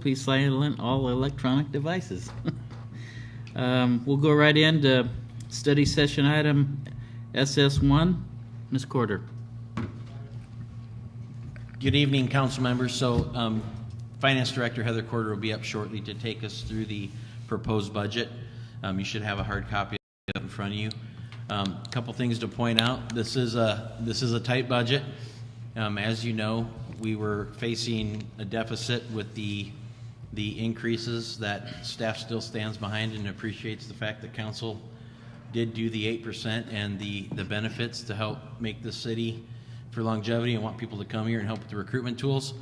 Please silent all electronic devices. We'll go right into study session item SS1. Ms. Corder. Good evening, council members. So, Finance Director Heather Corder will be up shortly to take us through the proposed budget. You should have a hard copy in front of you. A couple things to point out. This is a tight budget. As you know, we were facing a deficit with the increases that staff still stands behind and appreciates the fact that council did do the 8% and the benefits to help make the city for longevity and want people to come here and help with the recruitment tools.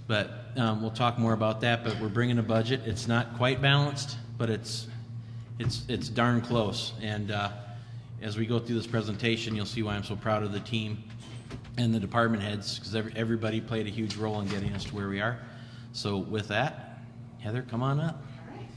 But we'll talk more about that. But we're bringing a budget. It's not quite balanced, but it's darn close. And as we go through this presentation, you'll see why I'm so proud of the team and the department heads, because everybody played a huge role in getting us to where we are. So with that, Heather, come on up. All right.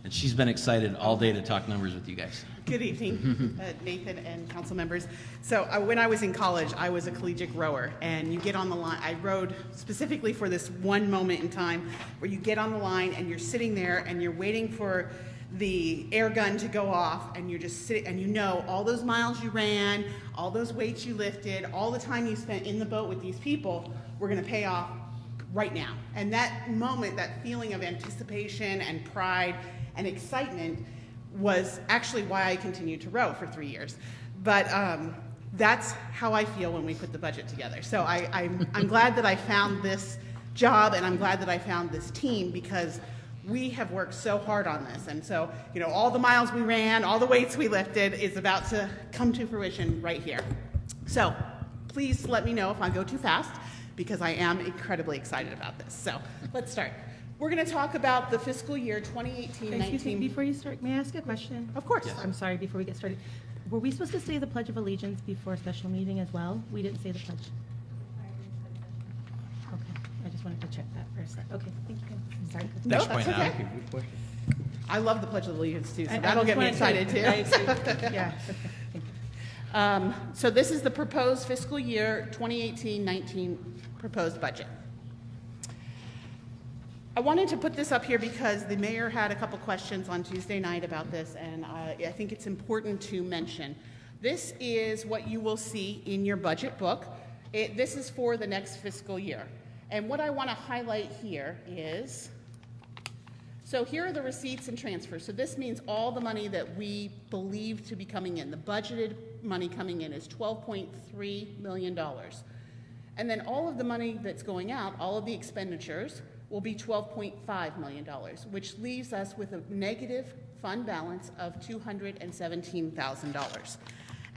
And she's been excited all day to talk numbers with you guys. Good evening, Nathan and council members. So when I was in college, I was a collegiate rower, and you get on the line. I rowed specifically for this one moment in time where you get on the line and you're sitting there and you're waiting for the air gun to go off, and you're just sitting, and you know all those miles you ran, all those weights you lifted, all the time you spent in the boat with these people were going to pay off right now. And that moment, that feeling of anticipation and pride and excitement was actually why I continued to row for 3 years. But that's how I feel when we put the budget together. So I'm glad that I found this job, and I'm glad that I found this team, because we have worked so hard on this. And so, you know, all the miles we ran, all the weights we lifted is about to come to fruition right here. So please let me know if I go too fast, because I am incredibly excited about this. So let's start. We're going to talk about the fiscal year 2018-19. Excuse me, before you start, may I ask a question? Of course. Yes. I'm sorry, before we get started. Were we supposed to say the Pledge of Allegiance before a special meeting as well? We didn't say the pledge. Okay, I just wanted to check that for a sec. Okay, thank you. I'm sorry. No, Thanks for that's pointing that okay. out. I love the Pledge of Allegiance too, so I that'll just get me wanted excited too. Yeah. Thank you. So this is the proposed fiscal year 2018-19 proposed budget. I wanted to put this up here because the mayor had a couple questions on Tuesday night about this, and I think it's important to mention. This is what you will see in your budget book. This is for the next fiscal year. And what I want to highlight here is, so here are the receipts and transfers. So this means all the money that we believe to be coming in. The budgeted money coming in is $12.3 million. And then all of the money that's going out, all of the expenditures, will be $12.5 million, which leaves us with a negative fund balance of $217,000.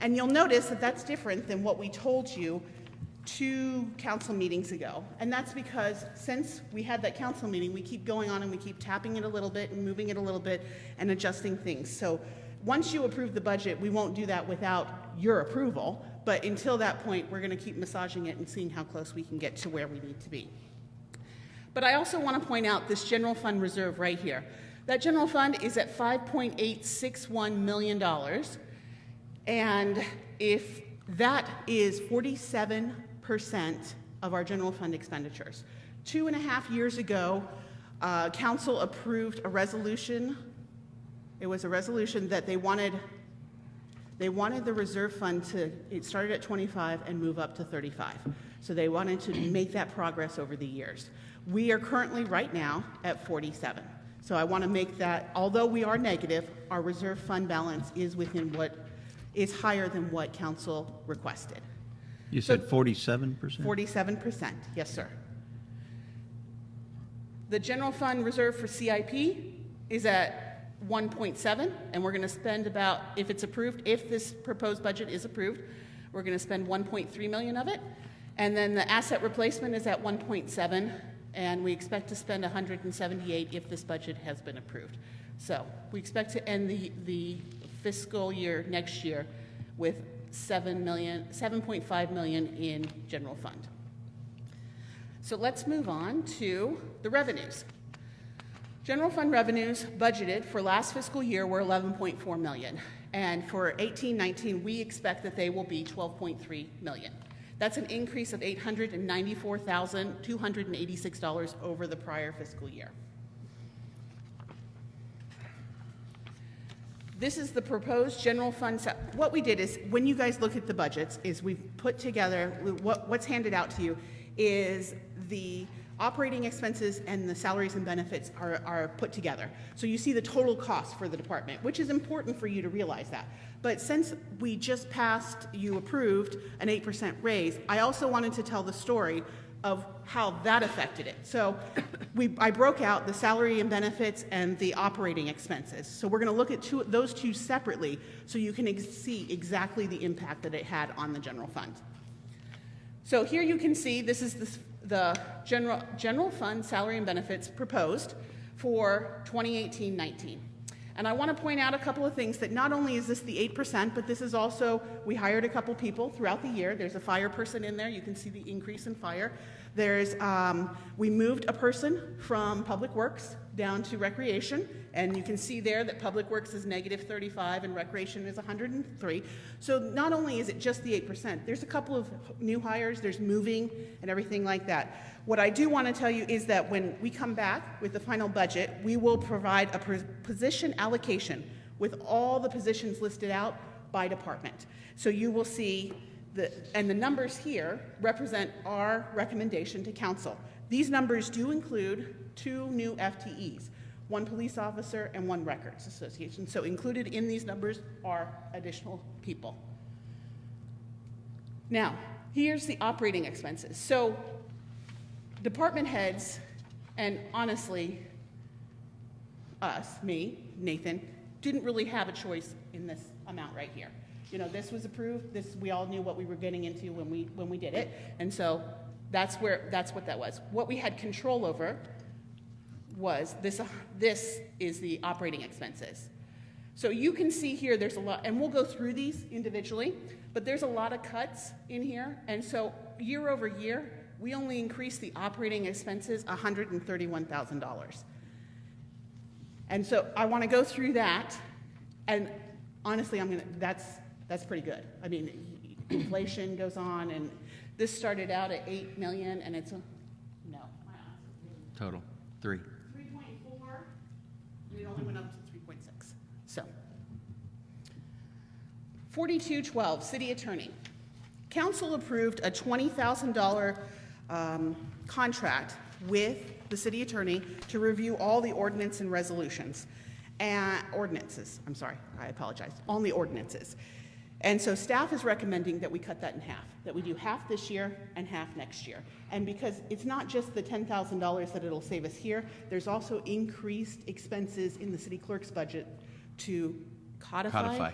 And you'll notice that that's different than what we told you 2 council meetings ago. And that's because since we had that council meeting, we keep going on and we keep tapping it a little bit and moving it a little bit and adjusting things. So once you approve the budget, we won't do that without your approval. But until that point, we're going to keep massaging it and seeing how close we can get to where we need to be. But I also want to point out this general fund reserve right here. That general fund is at $5.861 million. And if that is 47% of our general fund expenditures. 2.5 years ago, council approved a resolution. It was a resolution that they wanted the reserve fund to, it started at 25 and move up to 35. So they wanted to make that progress over the years. We are currently right now at 47. So I want to make that, although we are negative, our reserve fund balance is within what is higher than what council requested. You said 47%? 47%, yes, sir. The general fund reserve for CIP is at 1.7, and we're going to spend about, if it's approved, if this proposed budget is approved, we're going to spend 1.3 million of it. And then the asset replacement is at 1.7, and we expect to spend 178 if this budget has been approved. So we expect to end the fiscal year next year with $7.5 million in general fund. So let's move on to the revenues. General fund revenues budgeted for last fiscal year were $11.4 million. And for 18-19, we expect that they will be $12.3 million. That's an increase of $894,286 over the prior fiscal year. This is the proposed general fund. What we did is, when you guys look at the budgets, is we've put together, what's handed out to you is the operating expenses and the salaries and benefits are put together. So you see the total cost for the department, which is important for you to realize that. But since we just passed, you approved an 8% raise, I also wanted to tell the story of how that affected it. So I broke out the salary and benefits and the operating expenses. So we're going to look at those two separately so you can see exactly the impact that it had on the general fund. So here you can see this is the general fund salary and benefits proposed for 2018-19. And I want to point out a couple of things, that not only is this the 8%, but this is also, we hired a couple people throughout the year. There's a fire person in there. You can see the increase in fire. There's, we moved a person from Public Works down to Recreation, and you can see there that Public Works is -35 and Recreation is 103. So not only is it just the 8%, there's a couple of new hires, there's moving and everything like that. What I do want to tell you is that when we come back with the final budget, we will provide a position allocation with all the positions listed out by department. So you will see and the numbers here represent our recommendation to council. These numbers do include 2 new FTEs, 1 police officer and 1 records association. So included in these numbers are additional people. Now, here's the operating expenses. So department heads, and honestly, me, Nathan, didn't really have a choice in this amount right here. You know, this was approved. We all knew what we were getting into when we did it, and so that's what that was. What we had control over was this. This is the operating expenses. So you can see here there's a lot, and we'll go through these individually, but there's a lot of cuts in here, and so year over year, we only increased the operating expenses $131,000. And so I want to go through that, and honestly, that's pretty good. I mean, inflation goes on, and this started out at $8 million, and it's Total, 3. 3.4. It only went up to 3.6. So, 4212, city attorney. Council approved a $20,000 contract with the city attorney to review all the ordinance and resolutions. Ordinances, I'm sorry, I apologize, on the ordinances. And so staff is recommending that we cut that in half, that we do half this year and half next year. And because it's not just the $10,000 that it'll save us here, there's also increased expenses in the city clerk's budget to codify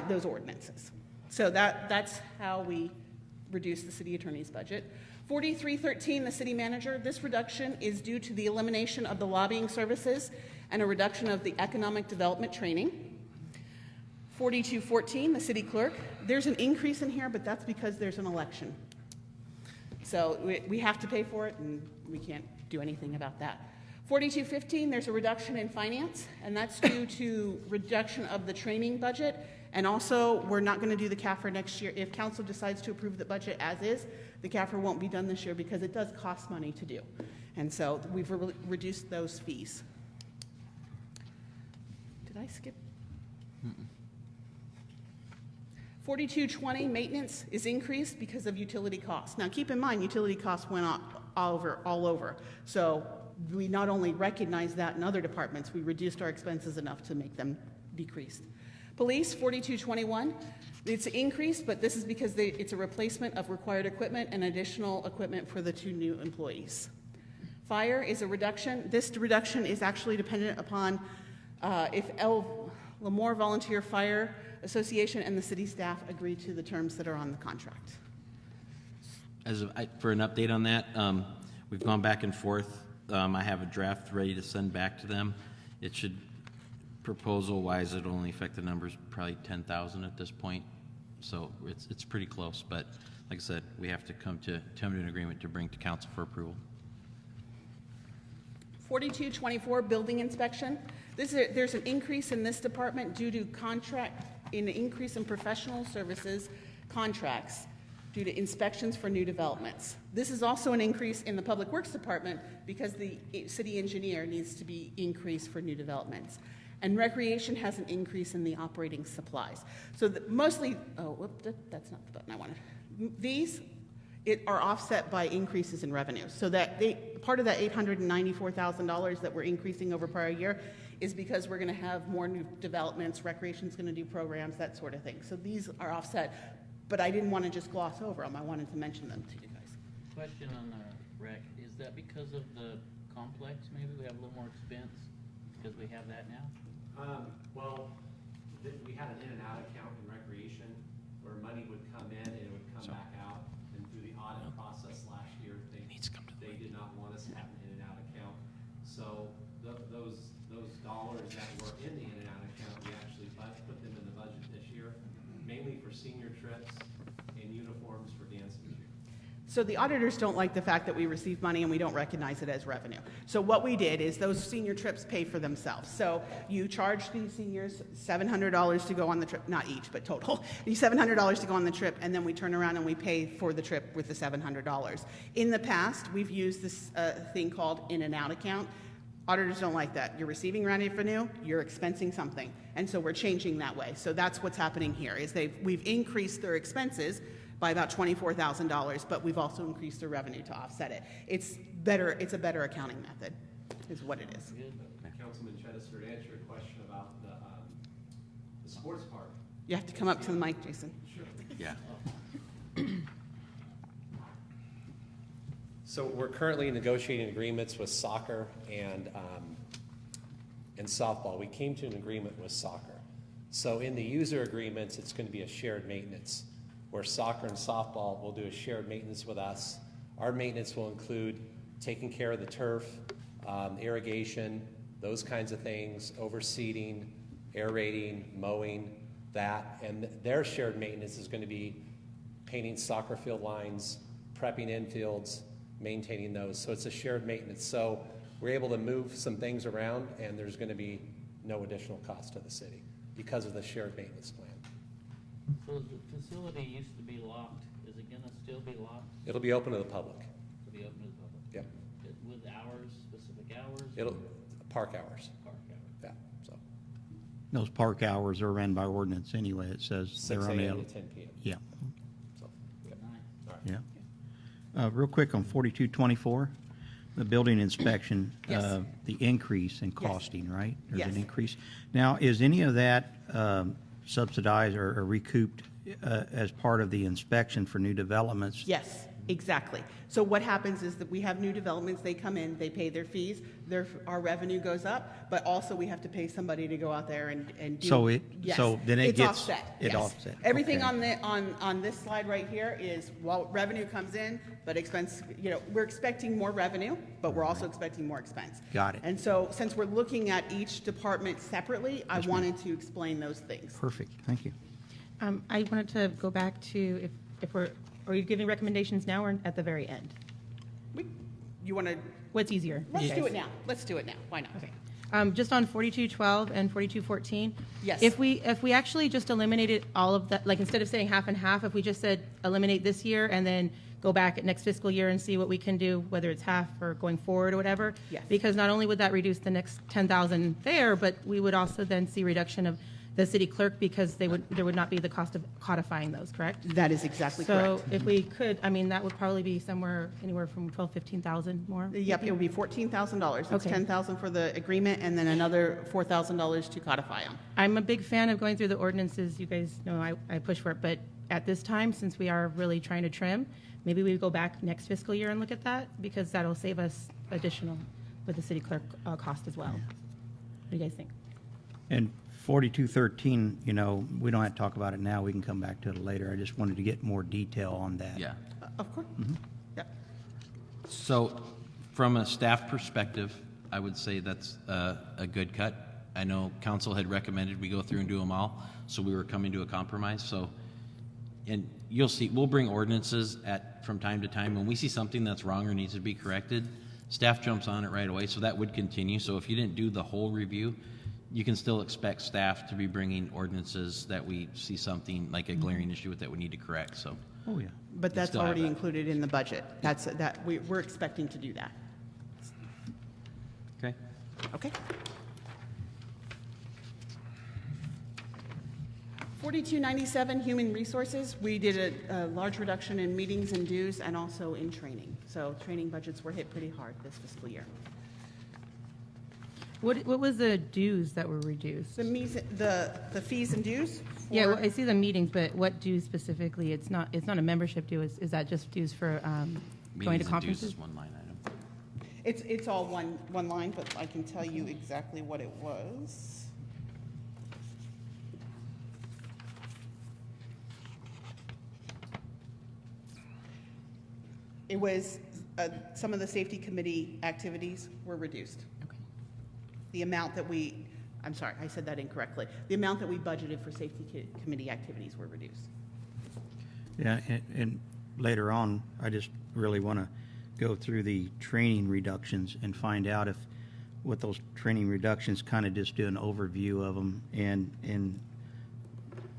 those ordinances. So that's how we reduce the city attorney's budget. 4313, the city manager. This reduction is due to the elimination of the lobbying services and a reduction of the economic development training. 4214, the city clerk. There's an increase in here, but that's because there's an election. So we have to pay for it, and we can't do anything about that. 4215, there's a reduction in finance, and that's due to reduction of the training budget. And also, we're not going to do the CAFR next year. If council decides to approve the budget as is, the CAFR won't be done this year because it does cost money to do. And so we've reduced those fees. Did I skip? 4220, maintenance is increased because of utility costs. Now keep in mind, utility costs went up all over. So we not only recognize that in other departments, we reduced our expenses enough to make them decreased. Police, 4221, it's an increase, but this is because it's a replacement of required equipment and additional equipment for the 2 new employees. Fire is a reduction. This reduction is actually dependent upon if Lemoore Volunteer Fire Association and the city staff agree to the terms that are on the contract. For an update on that, we've gone back and forth. I have a draft ready to send back to them. It should, proposal-wise, it'll only affect the numbers probably 10,000 at this point. So it's pretty close. But like I said, we have to come to an agreement to bring to council for approval. 4224, building inspection. There's an increase in this department due to an increase in professional services contracts due to inspections for new developments. This is also an increase in the Public Works Department because the city engineer needs to be increased for new developments. And recreation has an increase in the operating supplies. So mostly, that's not the button I wanted. These are offset by increases in revenue. So that part of that $894,000 that we're increasing over prior year is because we're going to have more new developments, recreation's going to do programs, that sort of thing. So these are offset, but I didn't want to just gloss over them. I wanted to mention them to you guys. Question on the rec, is that because of the complex, maybe we have a little more expense because we have that now? We had an in and out account in recreation where money would come in and it would come back out. And through the audit process last year, they did not want us to have an in and out account. So those dollars that were in the in and out account, we actually put them in the budget this year, mainly for senior trips and uniforms for dance and cheer. So the auditors don't like the fact that we receive money and we don't recognize it as revenue. So what we did is those senior trips pay for themselves. So you charge the seniors $700 to go on the trip, not each, but total. $700 to go on the trip, and then we turn around and we pay for the trip with the $700. In the past, we've used this thing called in and out account. Auditors don't like that. You're receiving revenue, you're expensing something. And so we're changing that way. So that's what's happening here, is we've increased their expenses by about $24,000, but we've also increased their revenue to offset it. It's a better accounting method, is what it is. Councilman Chedister, to answer your question about the sports park. You have to come up to the mic, Jason. Sure. Yeah. So we're currently negotiating agreements with soccer and softball. We came to an agreement with soccer. So in the user agreements, it's going to be a shared maintenance, where soccer and softball will do a shared maintenance with us. Our maintenance will include taking care of the turf, irrigation, those kinds of things, overseeding, aerating, mowing, that. And their shared maintenance is going to be painting soccer field lines, prepping infields, maintaining those. So it's a shared maintenance. So we're able to move some things around, and there's going to be no additional cost to the city because of the shared maintenance plan. So the facility used to be locked. Is it gonna still be locked? It'll be open to the public. To be open to the public? Yep. With hours, specific hours? It'll, park hours. Park hours. Yeah, so Those park hours are ran by ordinance anyway. It says 6 they're only. a.m. to 10 p.m. Yeah, So, yep. Nice. All right. yeah. Real quick on 4224, the building inspection, Yes. the increase in costing, right? There's Yes. an increase. Now, is any of that subsidized or recouped as part of the inspection for new developments? Yes, exactly. So what happens is that we have new developments, they come in, they pay their fees, our revenue goes up, but also we have to pay somebody to go out there and do. So Yes. so then it It's gets. offset, It yes. offset. Everything okay. on this slide right here is, well, revenue comes in, but expense, we're expecting more revenue, but we're also expecting more expense. Got it. And so since we're looking at each department separately, I wanted to explain those things. Perfect, thank you. I wanted to go back to are you giving recommendations now or at the very end? You want to, What's easier? let's do it now. Let's do it now. Why not? Okay. Just on 4212 and 4214. Yes. If we actually just eliminated all of that, like instead of saying half and half, if we just said eliminate this year and then go back at next fiscal year and see what we can do, whether it's half or going forward or whatever. Yes. Because not only would that reduce the next 10,000 there, but we would also then see reduction of the city clerk because there would not be the cost of codifying those, correct? That is exactly So correct. if we could, that would probably be anywhere from 12, 15,000 more. Yep, it would be $14,000. It's Okay. $10,000 for the agreement and then another $4,000 to codify them. I'm a big fan of going through the ordinances. You guys know I push for it, but at this time, since we are really trying to trim, maybe we go back next fiscal year and look at that because that'll save us additional with the city clerk cost as well. What do you guys think? And 4213, we don't have to talk about it now, we can come back to it later. I just wanted to get more detail on that. Yeah. Of course. Yep. So from a staff perspective, I would say that's a good cut. I know council had recommended we go through and do them all, so we were coming to a compromise. So, and you'll see, we'll bring ordinances from time to time. When we see something that's wrong or needs to be corrected, staff jumps on it right away, so that would continue. So if you didn't do the whole review, you can still expect staff to be bringing ordinances that we see something like a glaring issue with that we need to correct, so. Oh, yeah. But that's still have already that. included in the budget. We're expecting to do that. Okay. Okay. 4297, human resources. We did a large reduction in meetings and dues and also in training. So training budgets were hit pretty hard this fiscal year. What was the dues that were reduced? The fees and dues? Yeah, for- well, I see the meetings, but what dues specifically? It's not a membership due. Is that just dues for going Meetings to and dues conferences? is one line item. It's all one line, but I can tell you exactly what it was. It was, some of the safety committee activities were reduced. Okay. The amount that I'm sorry, I said that incorrectly. The amount that we budgeted for safety committee activities were reduced. Yeah, and later on, I just really want to go through the training reductions and find out if, with those training reductions, kind of just do an overview of them and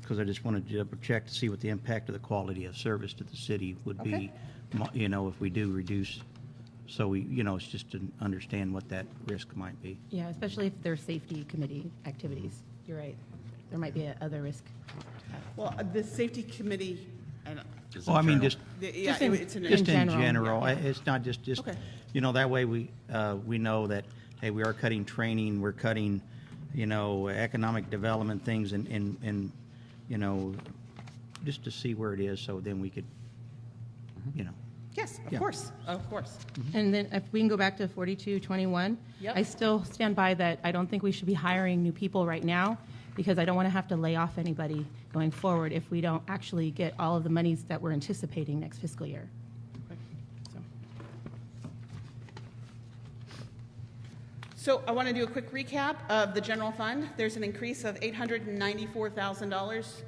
because I just wanted to double check to see what the impact of the quality of service to the city would be, Okay. if we do reduce, so we, it's just to understand what that risk might be. Yeah, especially if they're safety committee activities. You're right. There might be other risk. Well, the safety committee, and, Is Well, I in mean, general. just yeah, Just in- it's an. Just in general, general, yeah. it's not just, Okay. that way we know that, hey, we are cutting training, we're cutting, economic development things and, just to see where it is, so then we could, Yes, Yeah. of course. And then if we can go back to 4221, Yep. I still stand by that. I don't think we should be hiring new people right now because I don't want to have to lay off anybody going forward if we don't actually get all of the monies that we're anticipating next fiscal year. So, So I want to do a quick recap of the general fund. There's an increase of $894,000.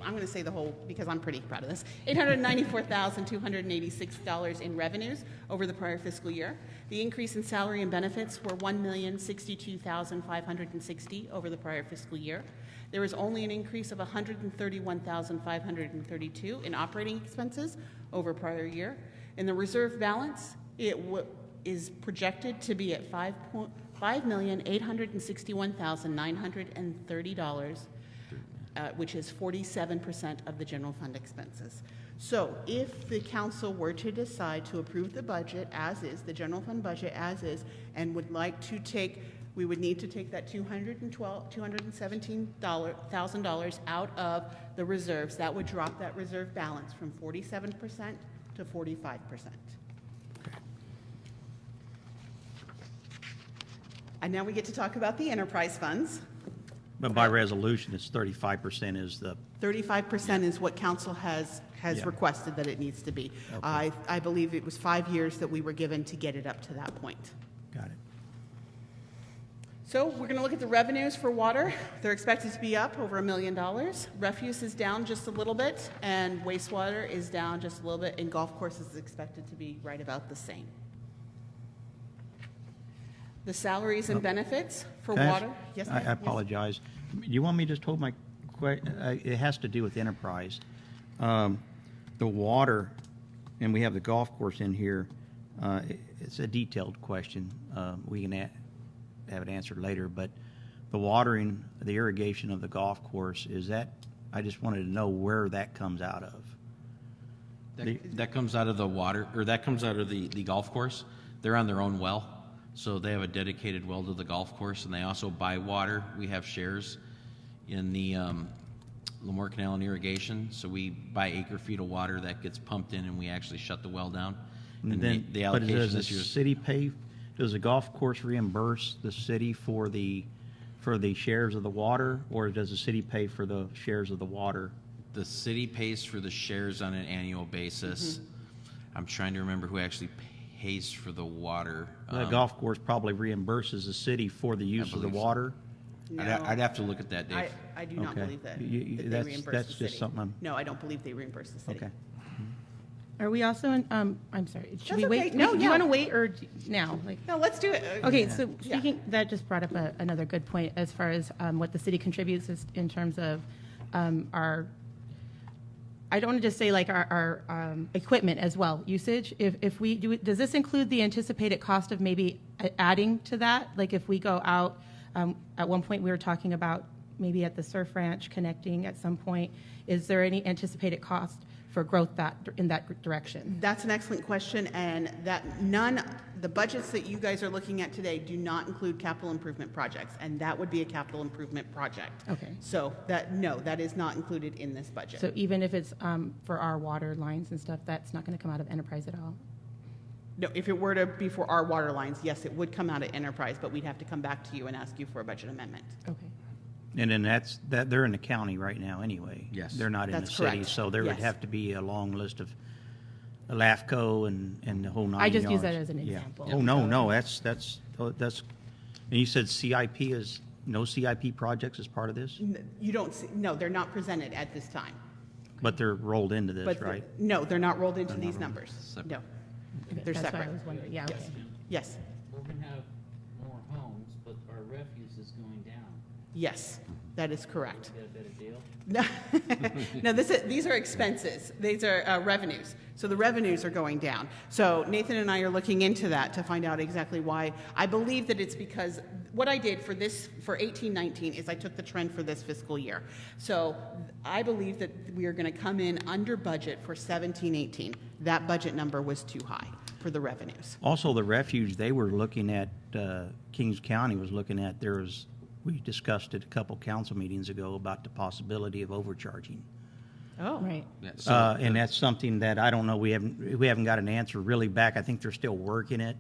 I'm going to say the whole because I'm pretty proud of this. $894,286 in revenues over the prior fiscal year. The increase in salary and benefits were $1,062,560 over the prior fiscal year. There was only an increase of $131,532 in operating expenses over prior year. In the reserve balance, it is projected to be at $5,861,930, which is 47% of the general fund expenses. So if the council were to decide to approve the budget as is, the general fund budget as is, and would like to we would need to take that $217,000 out of the reserves. That would drop that reserve balance from 47% to 45%. And now we get to talk about the enterprise funds. but by resolution, it's 35% is the, 35% is what council has Yeah. requested that it needs to be. I believe it was 5 years that we were given to get it up to that point. got it. So we're going to look at the revenues for water. They're expected to be up over $1 million. Refuse is down just a little bit, and wastewater is down just a little bit, and golf courses is expected to be right about the same. The salaries and benefits for Can I ask- water. Yes, I ma'am. Yes. apologize. You want me to just hold my it has to do with enterprise. The water, and we have the golf course in here, it's a detailed question. We can have it answered later, but the watering, the irrigation of the golf course, I just wanted to know where that comes out of. That comes out of the water, or that comes out of the golf course. They're on their own well, so they have a dedicated well to the golf course, and they also buy water. We have shares in the Lemoore Canal and irrigation, so we buy acre feet of water that gets pumped in, and we actually shut the well down. And Then, the but allocation does the this year is city pay, does the golf course reimburse the city for the shares of the water, or does the city pay for the shares of the water? the city pays for the shares on an annual basis. I'm trying to remember who actually pays for the water. The golf course probably reimburses the city for the use of the believe so. water? I'd have to look at that, Dave. I do not Okay. believe that You- that they that's- reimburse that's the just city. something I'm- No, I don't believe they reimburse the city. Okay. Are we also in, I'm sorry, should That's we okay. wait? No, Do you yeah. want to wait or now? Like, No, let's do it. okay, so Yeah. speaking, that just brought up another good point as far as what the city contributes is in terms of our, I don't want to just say like our equipment as well, usage. If we do, does this include the anticipated cost of maybe adding to that? Like if we go out, at one point we were talking about maybe at the surf ranch connecting at some point, is there any anticipated cost for growth in that direction? That's an excellent question, and the budgets that you guys are looking at today do not include capital improvement projects, and that would be a capital improvement project. Okay. So that is not included in this budget. So even if it's for our water lines and stuff, that's not going to come out of enterprise at all? No, if it were to be for our water lines, yes, it would come out of enterprise, but we'd have to come back to you and ask you for a budget amendment. Okay. And then they're in the county right now anyway. Yes. They're not in the That's city, correct. so there would Yes. have to be a long list of LAFCO and the whole 9 I just use yards. that as an Yeah. example. Oh, no, that's, and you said CIP is, no CIP projects as part of this? You don't see, no, they're not presented at this time. But they're rolled into this, But right? no, they're not rolled into these numbers. Separate. No, Okay, they're that's why I separate. was wondering. Yeah, okay. Yes, We're gonna have more homes, but our refuse is going down. yes, that is correct. Get a better deal? No, these are expenses. These are revenues. So the revenues are going down. So Nathan and I are looking into that to find out exactly why. I believe that it's because what I did for 18-19 is I took the trend for this fiscal year. So I believe that we are going to come in under budget for 17-18. That budget number was too high for the revenues. Also, the refuge, they were looking at, Kings County was looking at, we discussed it a couple council meetings ago about the possibility of overcharging. Oh. Right. Yeah, so And that's something that I don't know, we haven't got an answer really back. I think they're still working it.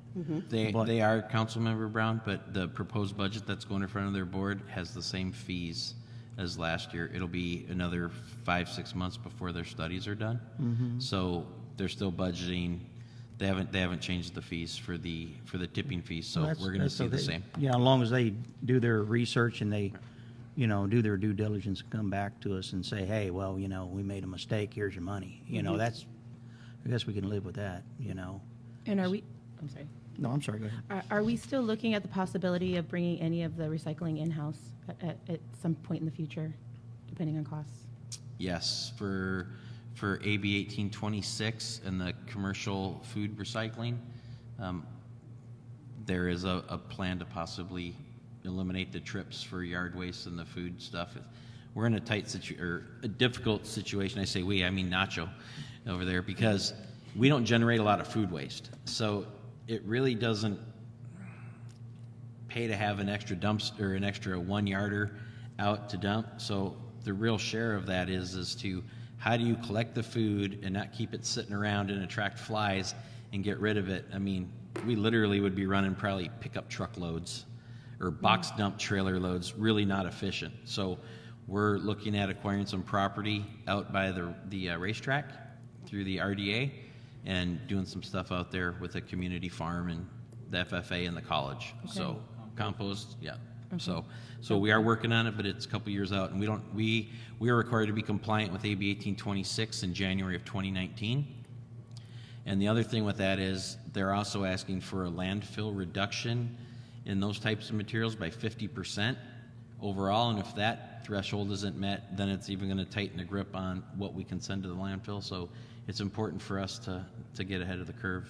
they are Councilmember Brown, but the proposed budget that's going in front of their board has the same fees as last year. It'll be another 5-6 months before their studies are done. So they're still budgeting. They haven't changed the fees for the tipping fees, so Well, we're going to so see the they- same. Yeah, as long as they do their research and they, do their due diligence, and come back to us and say, hey, well, we made a mistake, here's your money. That's, I guess we can live with that, And are we, I'm sorry. No, I'm sorry, go ahead. Are we still looking at the possibility of bringing any of the recycling in-house at some point in the future, depending on costs? Yes, for AB 1826 and the commercial food recycling, there is a plan to possibly eliminate the trips for yard waste and the food stuff. We're in a a difficult situation. I say we, I mean Nacho over there, because we don't generate a lot of food waste. So it really doesn't pay to have an extra dumpster, an extra 1 yarder out to dump. So the real share of that is to how do you collect the food and not keep it sitting around and attract flies and get rid of it. I mean, we literally would be running probably pickup truck loads or box dump trailer loads, really not efficient. So we're looking at acquiring some property out by the racetrack through the RDA and doing some stuff out there with a community farm and the FFA and the college. So compost, yeah. So we are working on it, but it's a couple years out, and we are required to be compliant with AB 1826 in January of 2019. And the other thing with that is they're also asking for a landfill reduction in those types of materials by 50% overall, and if that threshold isn't met, then it's even going to tighten the grip on what we can send to the landfill. So it's important for us to get ahead of the curve.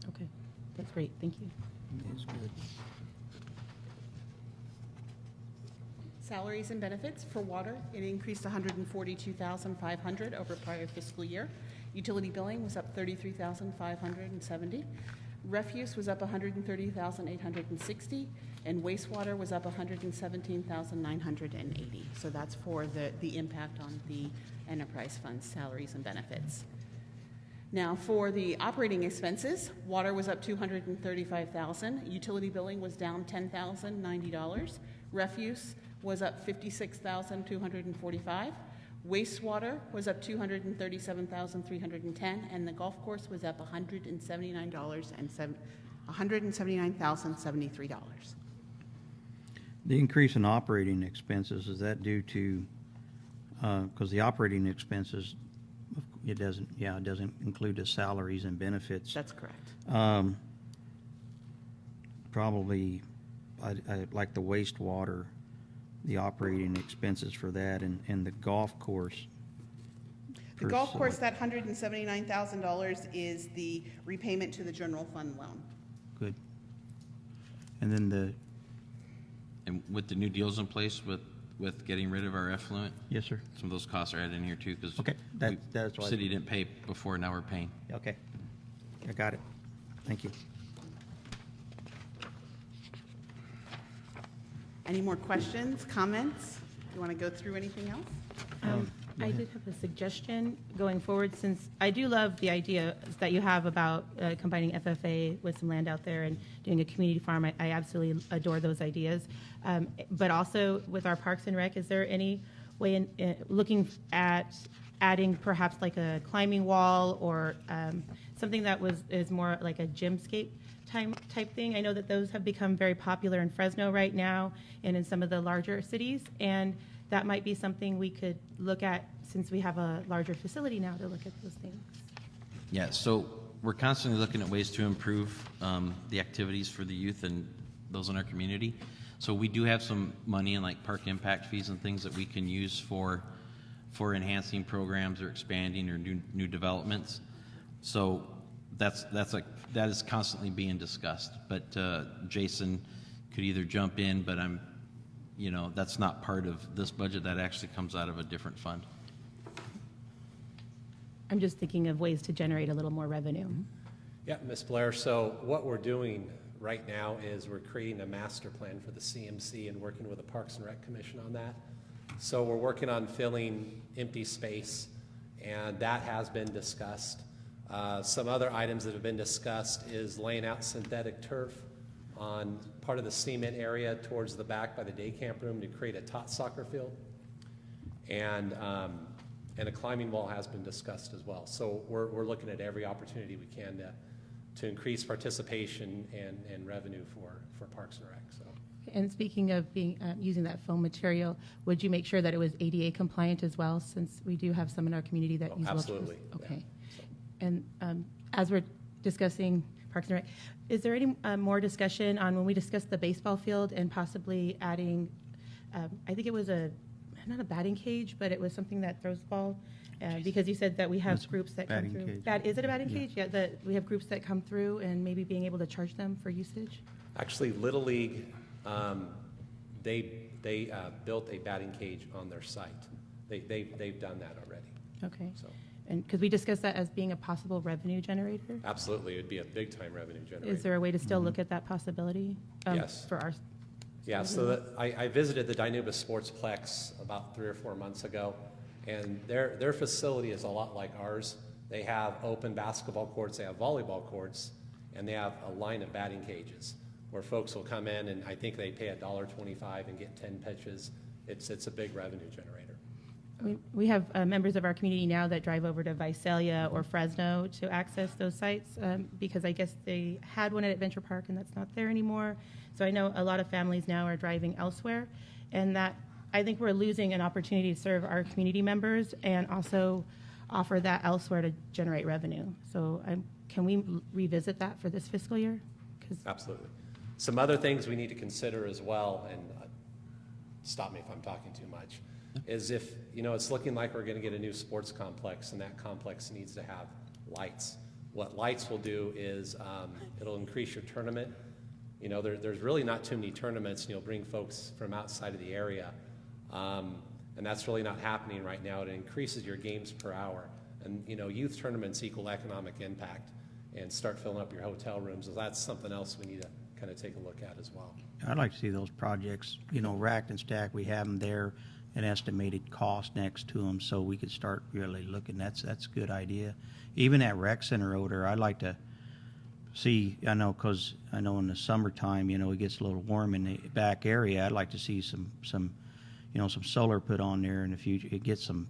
Okay, that's great, thank you. Salaries and benefits for water, it increased $142,500 over prior fiscal year. Utility billing was up $33,570. Refuse was up $130,860, and wastewater was up $117,980. So that's for the impact on the enterprise fund salaries and benefits. Now, for the operating expenses, water was up $235,000. Utility billing was down $10,090. Refuse was up $56,245. Wastewater was up $237,310, and the golf course was up $179,073. The increase in operating expenses, is that due to, because the operating expenses, it doesn't, yeah, it doesn't include the salaries and benefits. That's correct. Probably, I like the wastewater, the operating expenses for that, and the golf course. The golf course, that $179,000 is the repayment to the general fund loan. Good. And then And with the new deals in place with getting rid of our effluent, yes, sir. some of those costs are added in here too, because Okay, that's why. city didn't pay before, now we're paying. Okay, I got it. Thank you. Any more questions, comments? You want to go through anything else? I did have a suggestion going forward, since I do love the idea that you have about combining FFA with some land out there and doing a community farm. I absolutely adore those ideas. But also with our Parks and Rec, is there any way in looking at adding perhaps like a climbing wall or something that is more like a gymscape type thing? I know that those have become very popular in Fresno right now and in some of the larger cities, and that might be something we could look at, since we have a larger facility now to look at those things. Yeah, so we're constantly looking at ways to improve the activities for the youth and those in our community. So we do have some money in like park impact fees and things that we can use for enhancing programs or expanding or new developments. So that is constantly being discussed. But Jason could either jump in, but that's not part of this budget. That actually comes out of a different fund. I'm just thinking of ways to generate a little more revenue. Yeah, Ms. Blair, so what we're doing right now is we're creating a master plan for the CMC and working with the Parks and Rec Commission on that. So we're working on filling empty space, and that has been discussed. Some other items that have been discussed is laying out synthetic turf on part of the cement area towards the back by the day camp room to create a tot soccer field. And a climbing wall has been discussed as well. So we're looking at every opportunity we can to increase participation and revenue for Parks and Rec. So. And speaking of using that foam material, would you make sure that it was ADA compliant as well, since we do have some in our community that use wheelchairs? Absolutely. Okay. Yeah. And as we're discussing Parks and Rec, is there any more discussion on when we discussed the baseball field and possibly adding, I think it was not a batting cage, but it was something that throws the ball, because you said that we have It's a groups that come batting through. cage. Is it a batting cage? Yeah, that we have groups that come through and maybe being able to charge them for usage? Actually, Little League, they built a batting cage on their site. They've done that already. Okay. So And because we discussed that as being a possible revenue generator? absolutely, it would be a big time revenue generator. Is there a way to still look at that possibility? Yes. For our, Yeah, so I visited the Dinuba Sportsplex about 3 or 4 months ago, and their facility is a lot like ours. They have open basketball courts, they have volleyball courts, and they have a line of batting cages where folks will come in, and I think they pay $1.25 and get 10 pitches. It's a big revenue generator. we have members of our community now that drive over to Visalia or Fresno to access those sites, because I guess they had one at Adventure Park and that's not there anymore. So I know a lot of families now are driving elsewhere, and that I think we're losing an opportunity to serve our community members and also offer that elsewhere to generate revenue. So can we revisit that for this fiscal year? 'Cause Absolutely. Some other things we need to consider as well, and stop me if I'm talking too much, is if, it's looking like we're going to get a new sports complex, and that complex needs to have lights. What lights will do is it'll increase your tournament. There's really not too many tournaments, and you'll bring folks from outside of the area. And that's really not happening right now. It increases your games per hour. And, youth tournaments equal economic impact, and start filling up your hotel rooms. So that's something else we need to kind of take a look at as well. I'd like to see those projects, racked and stacked. We have them there, an estimated cost next to them, so we could start really looking. That's a good idea. Even at rec center odor, I'd like to see, because I know in the summertime, it gets a little warm in the back area. I'd like to see some solar put on there in the future. Get some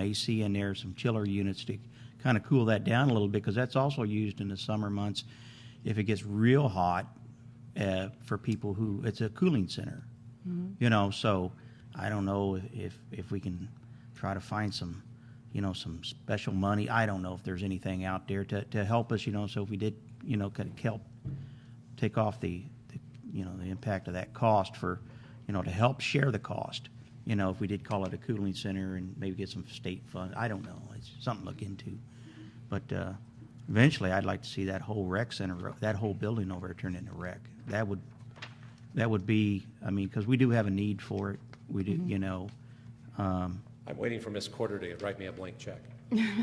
AC in there, some chiller units to kind of cool that down a little bit, because that's also used in the summer months if it gets real hot, for people who, it's a cooling center. So I don't know if we can try to find some some special money. I don't know if there's anything out there to help us, so if we did, could help take off the impact of that cost for, to help share the cost. If we did call it a cooling center and maybe get some state funds, I don't know. It's something to look into. But eventually, I'd like to see that whole rec center, that whole building over there turned into rec. That would be, because we do have a need for it. We do, I'm waiting for Ms. Quarter to write me a blank check.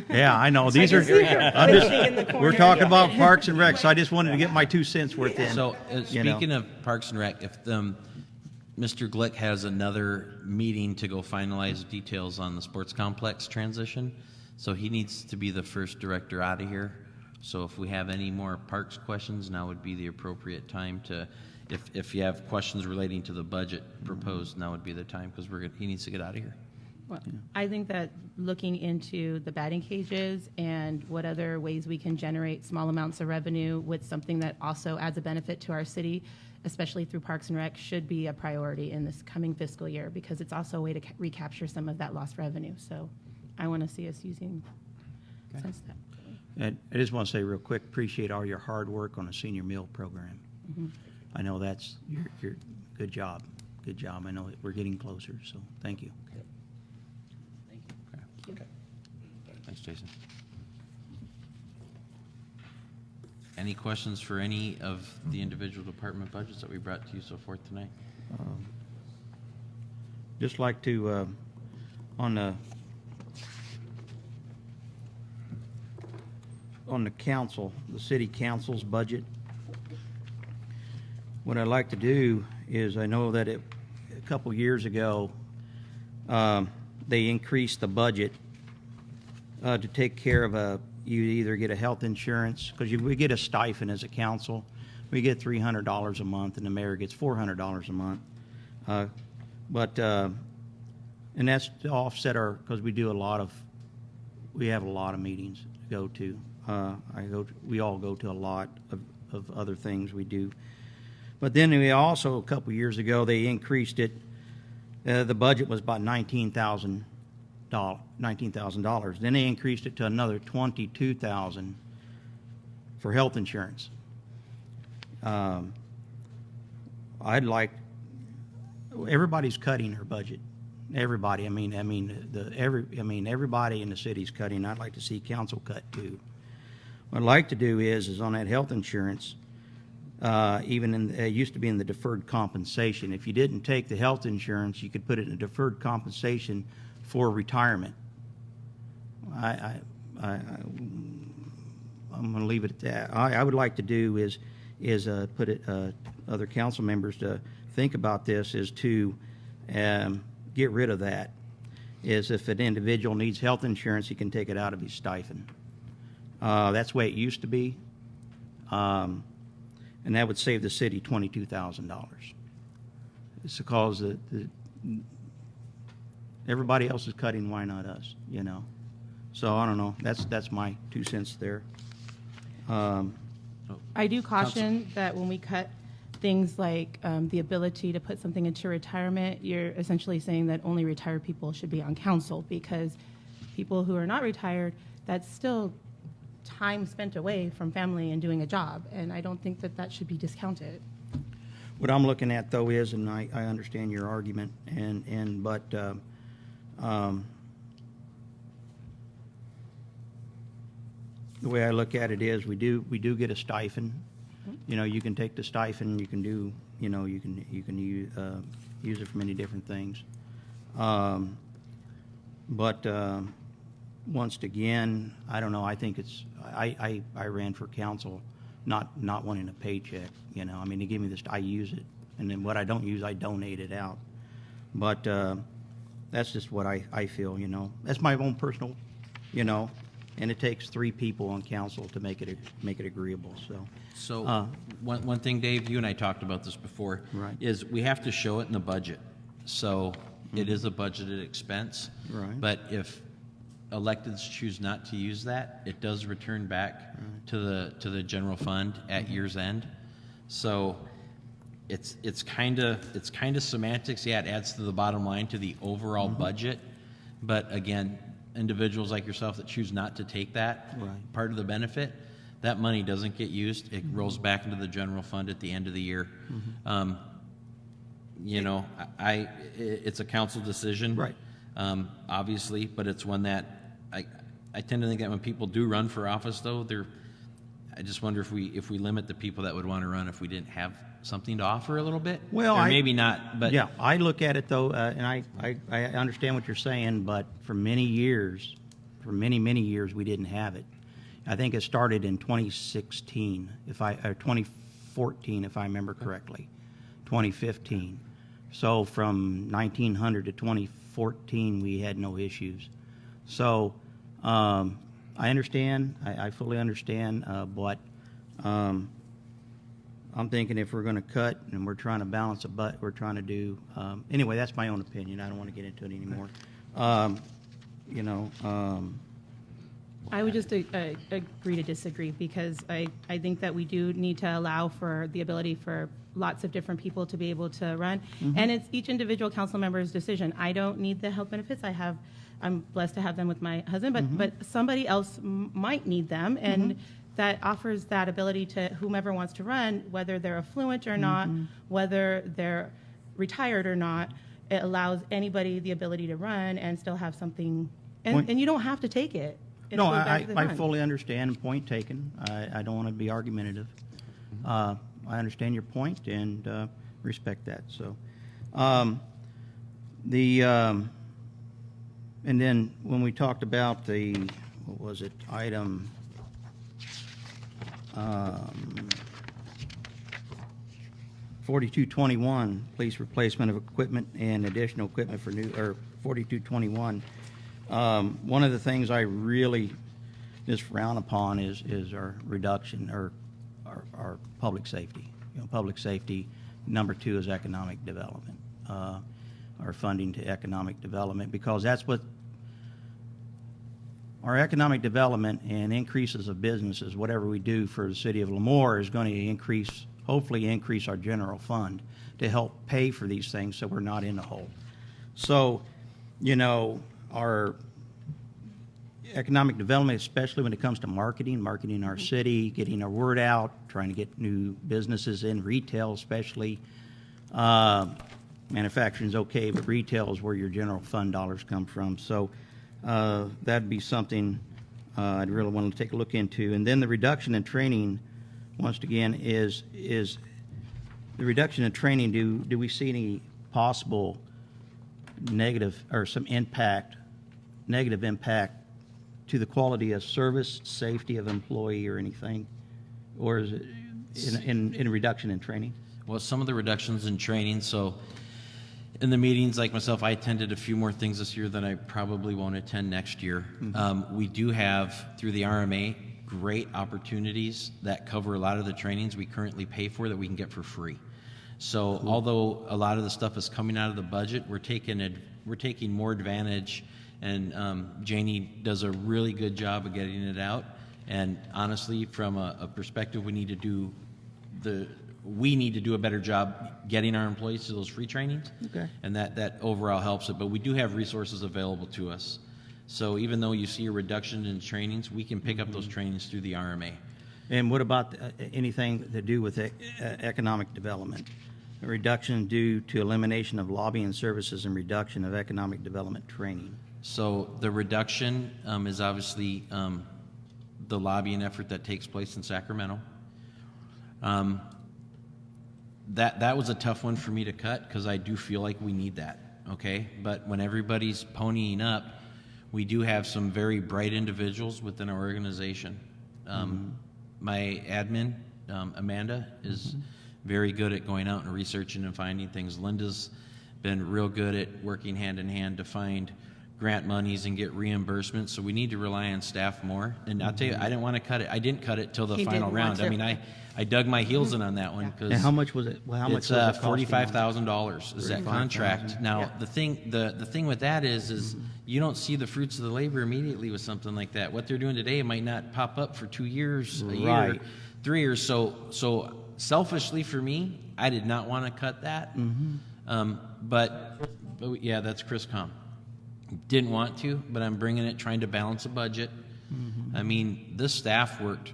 Yeah, I know. These are, I'm just, we're talking about Parks and Rec, so I just wanted to get my 2 cents worth in. So, speaking of Parks and Rec, if Mr. Glick has another meeting to go finalize details on the sports complex transition, so he needs to be the first director out of here. So if we have any more parks questions, now would be the appropriate time to, if you have questions relating to the budget proposed, now would be the time, because he needs to get out of here. Well, I think that looking into the batting cages and what other ways we can generate small amounts of revenue with something that also adds a benefit to our city, especially through Parks and Rec, should be a priority in this coming fiscal year, because it's also a way to recapture some of that lost revenue. So I want to see us using sense of that. And I just want to say real quick, appreciate all your hard work on the senior meal program. I know that's your good job. Good job. I know that we're getting closer, so thank you. Okay. Thanks, Jason. Any questions for any of the individual department budgets that we brought to you so forth tonight? Just like to, on the council, the city council's budget, what I'd like to do is, I know that a couple years ago, they increased the budget to take care of you either get a health insurance, because we get a stipend as a council. We get $300 a month, and the mayor gets $400 a month. And that's to offset because we have a lot of meetings to go to. We all go to a lot of other things we do. But then we also, a couple years ago, they increased it. The budget was about $19,000. Then they increased it to another $22,000 for health insurance. Everybody's cutting their budget. Everybody. Everybody in the city's cutting. I'd like to see council cut too. What I'd like to do is on that health insurance, it used to be in the deferred compensation. If you didn't take the health insurance, you could put it in a deferred compensation for retirement. I'm going to leave it at that. I would like to do is put it, other council members to think about this, is to get rid of that. Is if an individual needs health insurance, he can take it out of his stipend. That's the way it used to be. And that would save the city $22,000. It's because everybody else is cutting, why not us, So I don't know. That's my 2 cents there. I do caution that when we cut things like the ability to put something into retirement, you're essentially saying that only retired people should be on council, because people who are not retired, that's still time spent away from family and doing a job, and I don't think that should be discounted. What I'm looking at, though, is, and I understand your argument, but the way I look at it is, we do get a stipend. You can take the stipend, you can do, you can use it for many different things. Once again, I don't know. I think I ran for council, not wanting a paycheck. They give me this, I use it, and then what I don't use, I donate it out. But that's just what I feel. That's my own personal, and it takes 3 people on council to make it agreeable. So one thing, Dave, you and I talked about this before, Right. is we have to show it in the budget. So it is a budgeted expense. Right. But if electeds choose not to use that, it does return back to the general fund at year's end. So it's kind of semantics. Yeah, it adds to the bottom line, to the overall budget. But again, individuals like yourself that choose not to take that Right. part of the benefit, that money doesn't get used. It rolls back into the general fund at the end of the year. You know, it's a council decision. Right. Obviously, but it's one that I tend to think that when people do run for office, though, I just wonder if we limit the people that would want to run if we didn't have something to offer a little bit. Well, or maybe not, but Yeah, I look at it though, and I understand what you're saying, but for many years, many years, we didn't have it. I think it started in 2016, or 2014, if I remember correctly, 2015. So from 1900 to 2014, we had no issues. So I understand, I fully understand, but I'm thinking if we're going to cut and we're trying to balance we're trying to do, anyway, that's my own opinion. I don't want to get into it anymore. You know, I would just agree to disagree, because I think that we do need to allow for the ability for lots of different people to be able to run. And it's each individual council member's decision. I don't need the health benefits. I'm blessed to have them with my husband, but somebody else might need them. And that offers that ability to whomever wants to run, whether they're affluent or not, whether they're retired or not. It allows anybody the ability to run and still have something, and you don't have to take it. It no, goes back I to the fund. fully understand, and point taken. I don't want to be argumentative. I understand your point and respect that. So, and then when we talked about what was it, item 4221, police replacement of equipment and additional equipment for 4221. One of the things I really just frown upon is our reduction, or our public safety. You know, public safety. Number 2 is economic development. Our funding to economic development, because that's what our economic development and increases of businesses, whatever we do for the city of Lemoore, is going to hopefully increase our general fund to help pay for these things so we're not in the hole. So, you know, our economic development, especially when it comes to marketing our city, getting our word out, trying to get new businesses in, retail especially. Manufacturing's okay, but retail is where your general fund dollars come from. So that'd be something I'd really want to take a look into. And then the reduction in training, once again, is the reduction in training. Do we see any possible negative or some negative impact to the quality of service, safety of employee, or anything? Or is it in a reduction in training? Well, some of the reductions in training, so in the meetings, like myself, I attended a few more things this year that I probably won't attend next year. We do have, through the RMA, great opportunities that cover a lot of the trainings we currently pay for that we can get for free. So although a lot of the stuff is coming out of the budget, we're taking more advantage, and Janie does a really good job of getting it out. And honestly, from a perspective, we need to do a better job getting our employees to those free trainings. Okay. And that overall helps it. But we do have resources available to us. So even though you see a reduction in trainings, we can pick up those trainings through the RMA. And what about anything to do with economic development? A reduction due to elimination of lobbying services and reduction of economic development training. So the reduction is obviously the lobbying effort that takes place in Sacramento. That was a tough one for me to cut, because I do feel like we need that, okay? But when everybody's ponying up, we do have some very bright individuals within our organization. My admin, Amanda, is very good at going out and researching and finding things. Linda's been real good at working hand in hand to find grant monies and get reimbursements, so we need to rely on staff more. And I'll tell you, I didn't want to cut it. I didn't cut it till the He final didn't round. want I to. mean, I dug my heels in on that one, because And how much was it? Well, how much it's was it costing? $45,000 is that contract. Now, Yeah. the thing with that is you don't see the fruits of the labor immediately with something like that. What they're doing today might not pop up for 2 years, a year, Right. 3 years. So selfishly for me, I did not want to cut that. But yeah, that's Chris Com. Didn't want to, but I'm bringing it, trying to balance a budget. I mean, this staff worked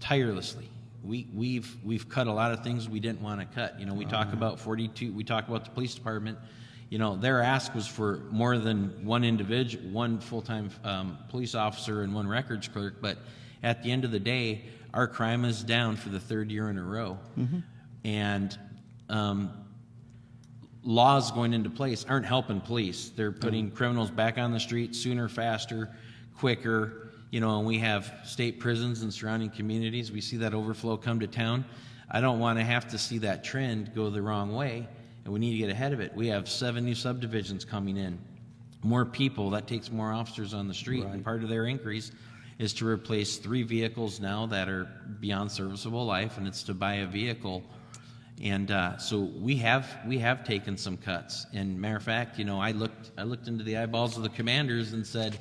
tirelessly. We've cut a lot of things we didn't want to cut. You know, we talk about 42, we talk about the police department. You know, their ask was for more than one individual, one full-time police officer and one records clerk, but at the end of the day, our crime is down for the third year in a row. And laws going into place aren't helping police. They're putting criminals back on the street sooner, faster, quicker. You know, and we have state prisons in surrounding communities. We see that overflow come to town. I don't want to have to see that trend go the wrong way, and we need to get ahead of it. We have 7 new subdivisions coming in. More people, that takes more officers on the street, and part of their increase is to replace 3 vehicles now that are beyond serviceable life, and it's to buy a vehicle. And so we have taken some cuts. And matter of fact, you know, I looked into the eyeballs of the commanders and said,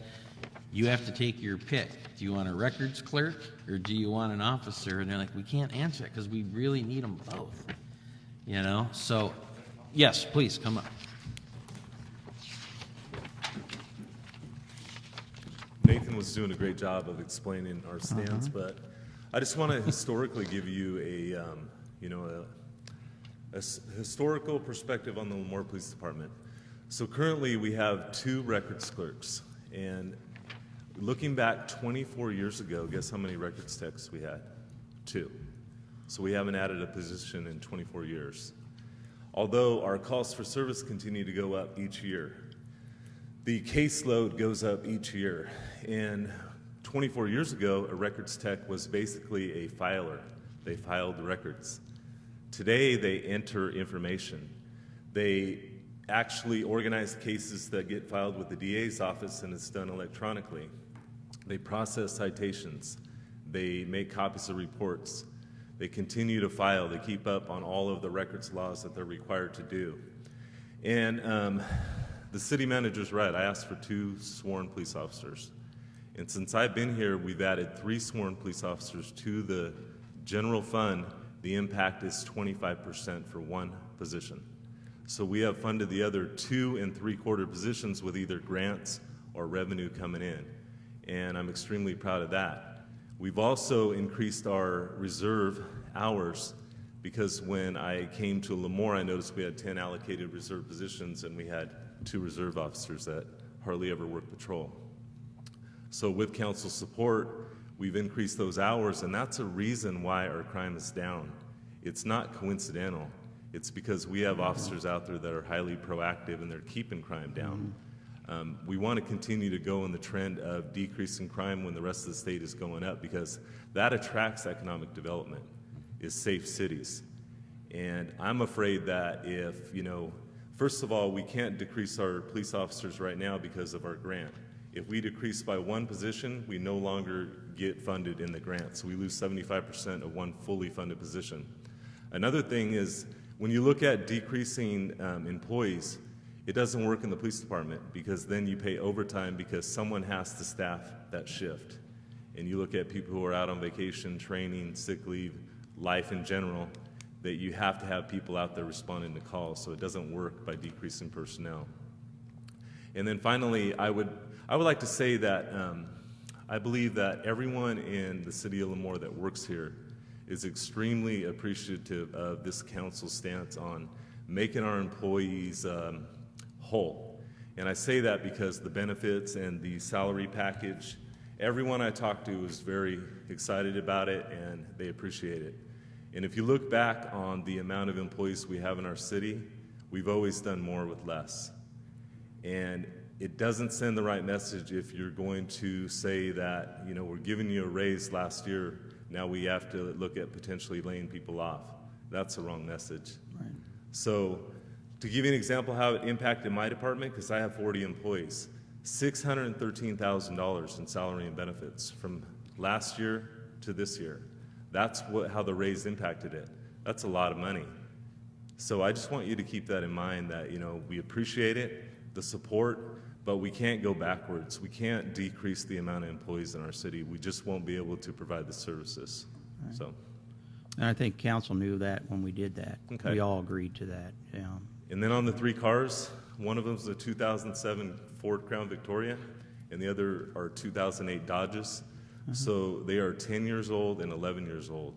you have to take your pick. Do you want a records clerk or do you want an officer? And they're like, we can't answer it because we really need them both. You know, so yes, please come up. Nathan was doing a great job of explaining our stance, but I just want to historically give you a historical perspective on the Lemoore Police Department. So currently we have 2 records clerks, and looking back 24 years ago, guess how many records techs we had? 2. So we haven't added a position in 24 years. Although our calls for service continue to go up each year, the caseload goes up each year. And 24 years ago, a records tech was basically a filer. They filed the records. Today, they enter information. They actually organize cases that get filed with the DA's office, and it's done electronically. They process citations. They make copies of reports. They continue to file. They keep up on all of the records laws that they're required to do. And the city manager's right. I asked for 2 sworn police officers. And since I've been here, we've added 3 sworn police officers to the general fund. The impact is 25% for 1 position. So we have funded the other 2 3/4 positions with either grants or revenue coming in. And I'm extremely proud of that. We've also increased our reserve hours because when I came to Lemoore, I noticed we had 10 allocated reserve positions and we had 2 reserve officers that hardly ever work patrol. So with council support, we've increased those hours, and that's a reason why our crime is down. It's not coincidental. It's because we have officers out there that are highly proactive and they're keeping crime down. We want to continue to go in the trend of decreasing crime when the rest of the state is going up, because that attracts economic development, is safe cities. And I'm afraid that if, you know, first of all, we can't decrease our police officers right now because of our grant. If we decrease by 1 position, we no longer get funded in the grant, so we lose 75% of 1 fully funded position. Another thing is, when you look at decreasing employees, it doesn't work in the police department, because then you pay overtime because someone has to staff that shift. And you look at people who are out on vacation, training, sick leave, life in general, that you have to have people out there responding to calls, so it doesn't work by decreasing personnel. And then finally, I would like to say that I believe that everyone in the city of Lemoore that works here is extremely appreciative of this council's stance on making our employees whole. And I say that because the benefits and the salary package, everyone I talked to is very excited about it and they appreciate it. And if you look back on the amount of employees we have in our city, we've always done more with less. And it doesn't send the right message if you're going to say that, you know, we're giving you a raise last year, now we have to look at potentially laying people off. That's the wrong message. Right. So to give you an example how it impacted my department, because I have 40 employees, $613,000 in salary and benefits from last year to this year. That's how the raise impacted it. That's a lot of money. So I just want you to keep that in mind, that, you know, we appreciate it, the support, but we can't go backwards. We can't decrease the amount of employees in our city. We just won't be able to provide the services. So, And I think council knew that when we did that. Okay. We all agreed to that, yeah. And then on the 3 cars, one of them is a 2007 Ford Crown Victoria, and the other are 2008 Dodges. So they are 10 years old and 11 years old.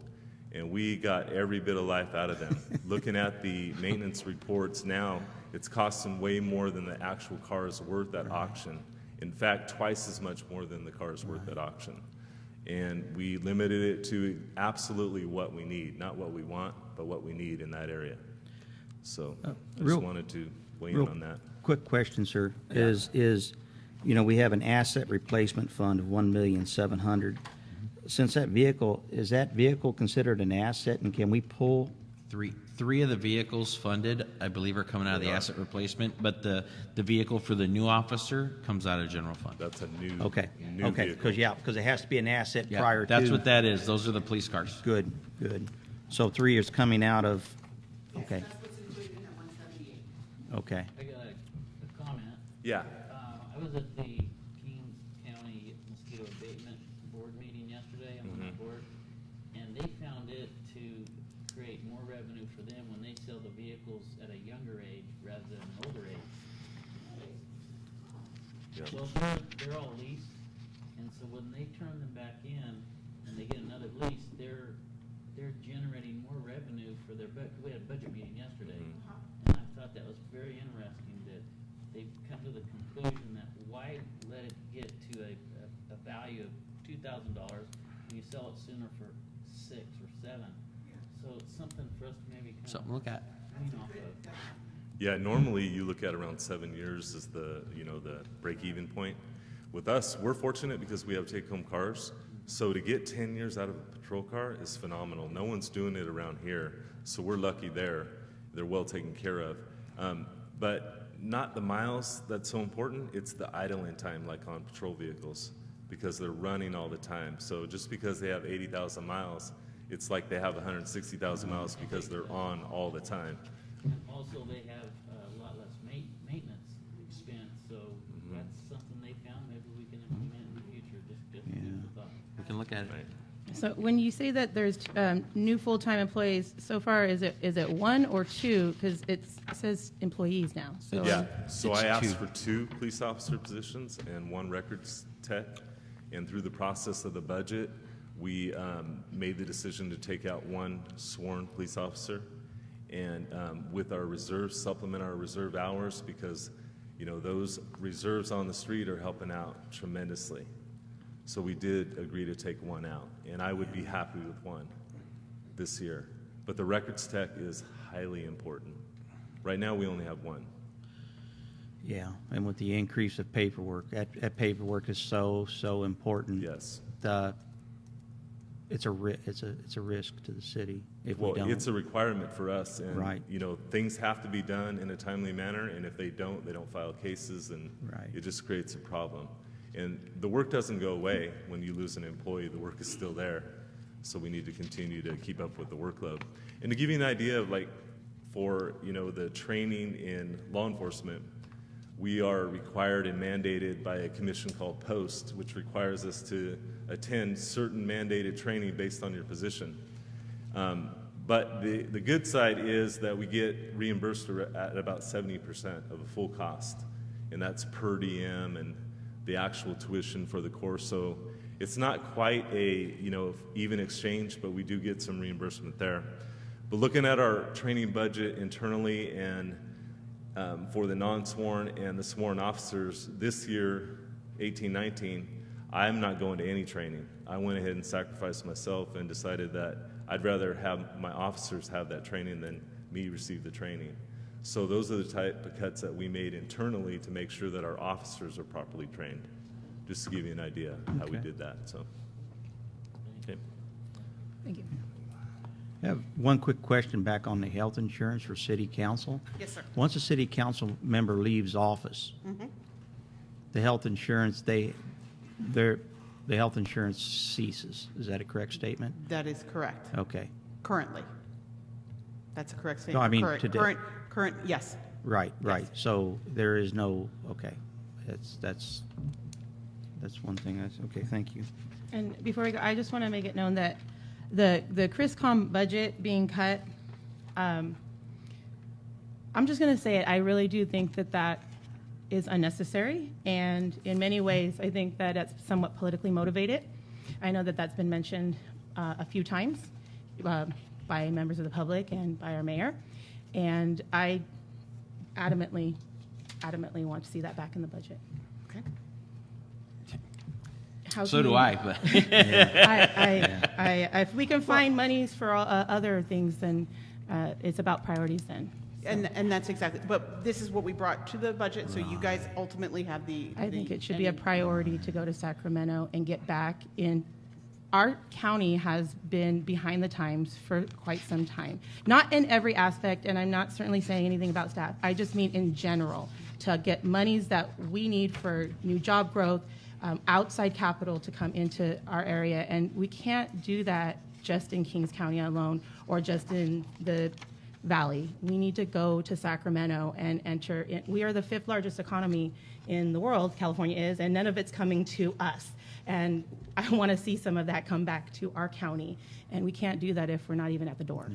And we got every bit of life out of them. Looking at the maintenance reports now, it's costing way more than the actual car is worth at auction. In fact, twice as much more than the car is worth at auction. And we limited it to absolutely what we need, not what we want, but what we need in that area. So I real- just wanted to weigh in Real on that. quick question, sir, is, you know, we have an asset replacement fund of 1,700,000. Since is that vehicle considered an asset, and can we pull? Three of the vehicles funded, I believe, are coming out of the asset replacement, but the vehicle for the new officer comes out of general fund. That's a new, Okay, new okay, vehicle. because it has to be an asset Yeah, prior to. that's what that is. Those are the police cars. Good, good. So 3 is coming out of, okay, That's what's included in that 178. okay. I got a comment. Yeah. I was at the Kings County Mosquito Abatement Board meeting yesterday, I'm on that board, and they found it to create more revenue for them when they sell the vehicles at a younger age rather than an older age. Yeah. Well, they're all leased, and so when they turn them back in and they get another lease, they're generating more revenue for their, we had a budget meeting yesterday. And I thought that was very interesting that they've come to the conclusion that why let it get to a value of $2,000 when you sell it sooner for 6 or 7. So it's something for us to maybe kind Something of to look at. lean off of. Yeah, normally you look at around 7 years as the break-even point. With us, we're fortunate because we have take-home cars. So to get 10 years out of a patrol car is phenomenal. No one's doing it around here, so we're lucky there. They're well taken care of. But not the miles that's so important, it's the idling time like on patrol vehicles because they're running all the time. So just because they have 80,000 miles, it's like they have 160,000 miles because they're on all the time. And also, they have a lot less maintenance expense, so that's something they found, maybe we can implement in the future, just food for thought. We can look at it. Right. So when you say that there's new full-time employees, so far, is it 1 or 2? Because it says employees now, so. Yeah, so It's I asked 2. for 2 police officer positions and 1 records tech. And through the process of the budget, we made the decision to take out 1 sworn police officer. And with our reserves, supplement our reserve hours because, those reserves on the street are helping out tremendously. So we did agree to take 1 out, and I would be happy with 1 this year. But the records tech is highly important. Right now, we only have 1. Yeah, and with the increase of paperwork, that paperwork is so important. Yes. It's a risk to the city if we Well, don't. it's a requirement for us, and, Right. Things have to be done in a timely manner, and if they don't, they don't file cases, and Right. it just creates a problem. And the work doesn't go away when you lose an employee. The work is still there, so we need to continue to keep up with the workload. And to give you an idea of, for, the training in law enforcement, we are required and mandated by a commission called POST, which requires us to attend certain mandated training based on your position. But the good side is that we get reimbursed at about 70% of the full cost, and that's per diem and the actual tuition for the course. So it's not quite a even exchange, but we do get some reimbursement there. But looking at our training budget internally and for the non-sworn and the sworn officers this year, 18-19, I'm not going to any training. I went ahead and sacrificed myself and decided that I'd rather have my officers have that training than me receive the training. So those are the type of cuts that we made internally to make sure that our officers are properly trained. Just to give you an idea of how we Okay. did that. So, okay. Thank you. I have one quick question back on the health insurance for city council. Yes, sir. Once a city council member leaves office, the health insurance, the health insurance ceases. Is that a correct statement? That is correct, Okay, currently. That's a correct No, statement. I mean Current- today. Current, yes. right. So there is no, okay, that's one thing. Okay, thank you. And before we go, I just want to make it known that the CRISCOM budget being cut, I'm just going to say it. I really do think that that is unnecessary. And in many ways, I think that it's somewhat politically motivated. I know that that's been mentioned a few times by members of the public and by our mayor. And I adamantly want to see that back in the budget. Okay. How So can do we- I, but if we can find monies for all, other things, then it's about priorities then. And that's exactly, but this is what we brought to the budget, so you guys ultimately have the. I think the it should be a ending. priority to go to Sacramento and get back in. Our county has been behind the times for quite some time. Not in every aspect, and I'm not certainly saying anything about staff. I just mean in general, to get monies that we need for new job growth, outside capital to come into our area. And we can't do that just in Kings County alone or just in the Valley. We need to go to Sacramento and enter in. We are the 5th largest economy in the world, California is, and none of it's coming to us. And I want to see some of that come back to our county. And we can't do that if we're not even at the door.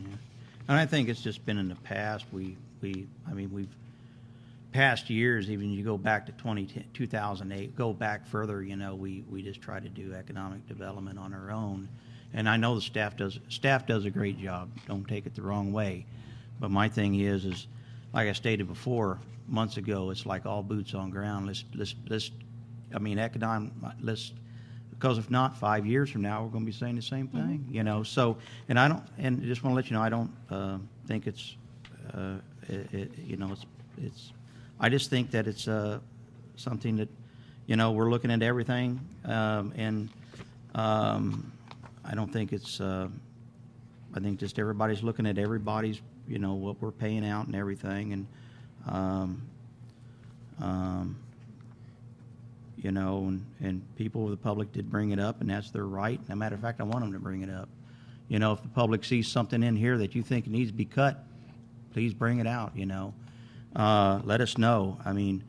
And I think it's just been in the past. We've past years, even you go back to 2008, go back further, we just try to do economic development on our own. And I know the staff does a great job. Don't take it the wrong way. But my thing is like I stated before, months ago, it's like all boots on ground. Let's because if not, 5 years from now, we're going to be saying the same thing, So, and I just want to let you know, I don't think it's, I just think that it's something that, we're looking at everything, and I don't think it's, I think just everybody's looking at everybody's, what we're paying out and everything, and, and people of the public did bring it up, and that's their right. As a matter of fact, I want them to bring it up. If the public sees something in here that you think needs to be cut, please bring it out, Let us know. I mean,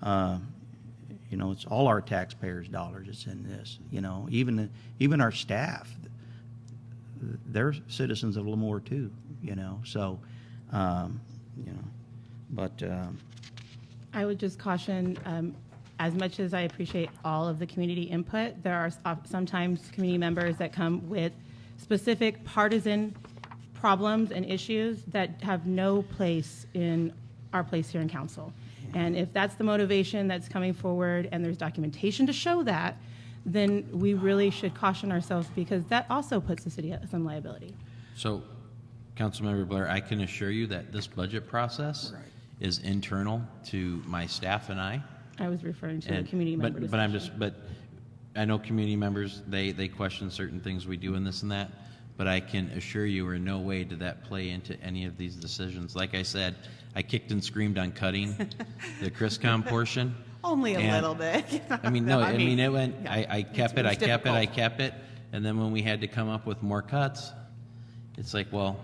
it's all our taxpayers' dollars that's in this, even our staff, they're citizens of Lemoore too, so, but, I would just caution, as much as I appreciate all of the community input, there are sometimes community members that come with specific partisan problems and issues that have no place in our place here in council. And if that's the motivation that's coming forward and there's documentation to show that, then we really should caution ourselves, because that also puts the city at some liability. So, Councilmember Blair, I can assure you that this budget process is internal to my staff and I. I was referring to the community member discussion. But I know community members, they question certain things we do and this and that, but I can assure you in no way did that play into any of these decisions. Like I said, I kicked and screamed on cutting the CRISCOM portion. Only a And- little bit. I mean, no, I mean, it went, yeah, I kept it, it's difficult. I kept it, and then when we had to come up with more cuts, it's like, well,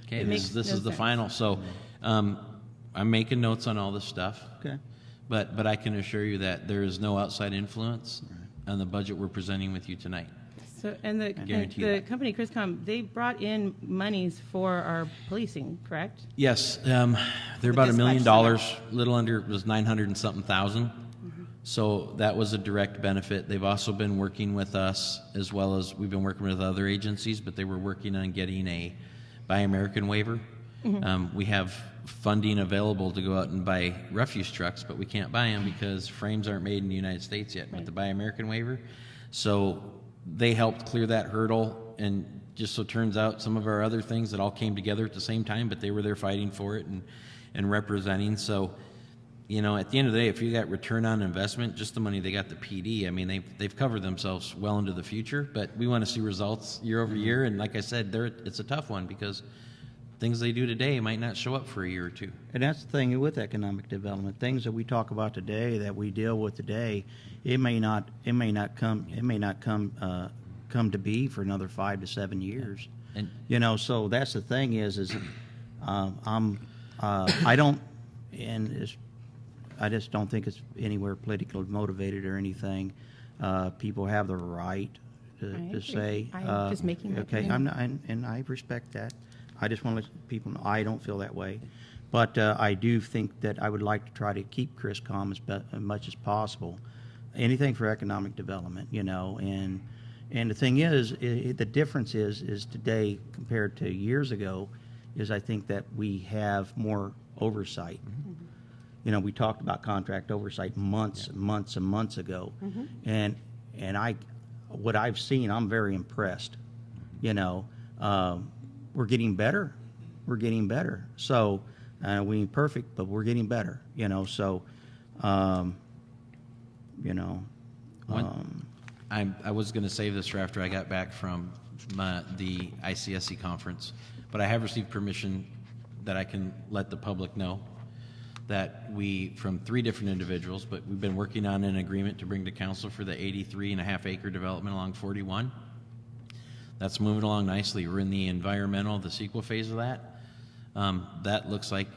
okay, It makes this no is the sense. final, so, I'm making notes on all this stuff. okay. But I can assure you that there is no outside influence on the budget we're presenting with you tonight. So, and the Guarantee that. company, CRISCOM, they brought in monies for our policing, correct? Yes, they're about $1 million, dispatch little under, it was 900 and something thousand. So that was a direct benefit. They've also been working with us, as well as we've been working with other agencies, but they were working on getting a Buy American waiver. We have funding available to go out and buy refuse trucks, but we can't buy them because frames aren't made in the United States yet with the Buy American waiver. So they helped clear that hurdle, and just so turns out some of our other things that all came together at the same time, but they were there fighting for it and representing. So, at the end of the day, if you got return on investment, just the money they got the PD, I mean, they've covered themselves well into the future, but we want to see results year over year. And like I said, it's a tough one because things they do today might not show up for a year or two. And that's the thing with economic development. Things that we talk about today, that we deal with today, it may not come to be for another 5 to 7 years. And So that's the thing is I don't, and I just don't think it's anywhere politically motivated or anything. People have the right I to agree. say. I'm just making that Okay, clear. I'm not, and I respect that. I just want to let people know I don't feel that way. But I do think that I would like to try to keep Chris calm as much as possible. Anything for economic development, you know, and the thing is, the difference is today compared to years ago, is I think that we have more oversight. You know, we talked about contract oversight months and months ago, and what I've seen, I'm very impressed. You know, we're getting better. We're getting better. So we ain't perfect, but we're getting better. You know, so you know. I was going to save this for after I got back from the ICSC conference, but I have received permission that I can let the public know that from 3 different individuals, but we've been working on an agreement to bring to council for the 83.5 acre development along 41. That's moving along nicely. We're in the environmental, the sequel phase of that. That looks like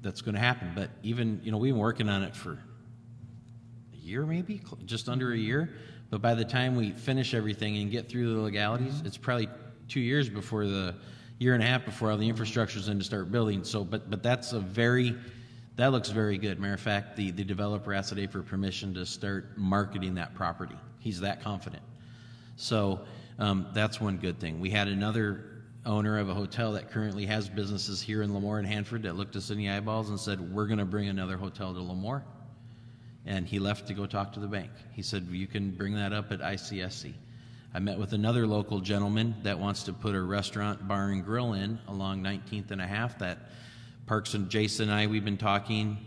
that's going to happen. But even, you know, we've been working on it for a year, maybe just under a year. But by the time we finish everything and get through the legalities, it's probably 2 years before year and a half before all the infrastructure's in to start building. So, but that looks very good. Matter of fact, the developer asked today for permission to start marketing that property. He's that confident. So that's one good thing. We had another owner of a hotel that currently has businesses here in Lemoore and Hanford that looked us in the eyeballs and said, we're going to bring another hotel to Lemoore. And he left to go talk to the bank. He said, you can bring that up at ICSC. I met with another local gentleman that wants to put a restaurant, bar, and grill in along 19th and a half. That Parks and Jason and I, we've been talking.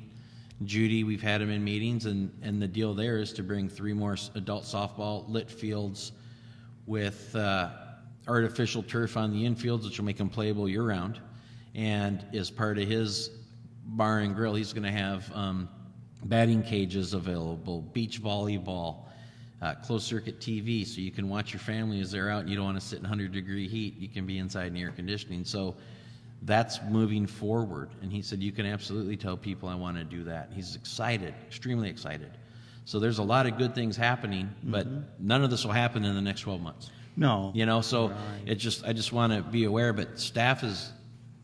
Judy, we've had him in meetings, and the deal there is to bring 3 more adult softball lit fields with artificial turf on the infields, which will make them playable year-round. And as part of his bar and grill, he's going to have batting cages available, beach volleyball, closed-circuit TV, so you can watch your family as they're out and you don't want to sit in 100-degree heat. You can be inside in air conditioning. So that's moving forward. And he said, you can absolutely tell people I want to do that. He's excited, extremely excited. So there's a lot of good things happening, but none of this will happen in the next 12 months. No. You know, so I just want to be aware, but staff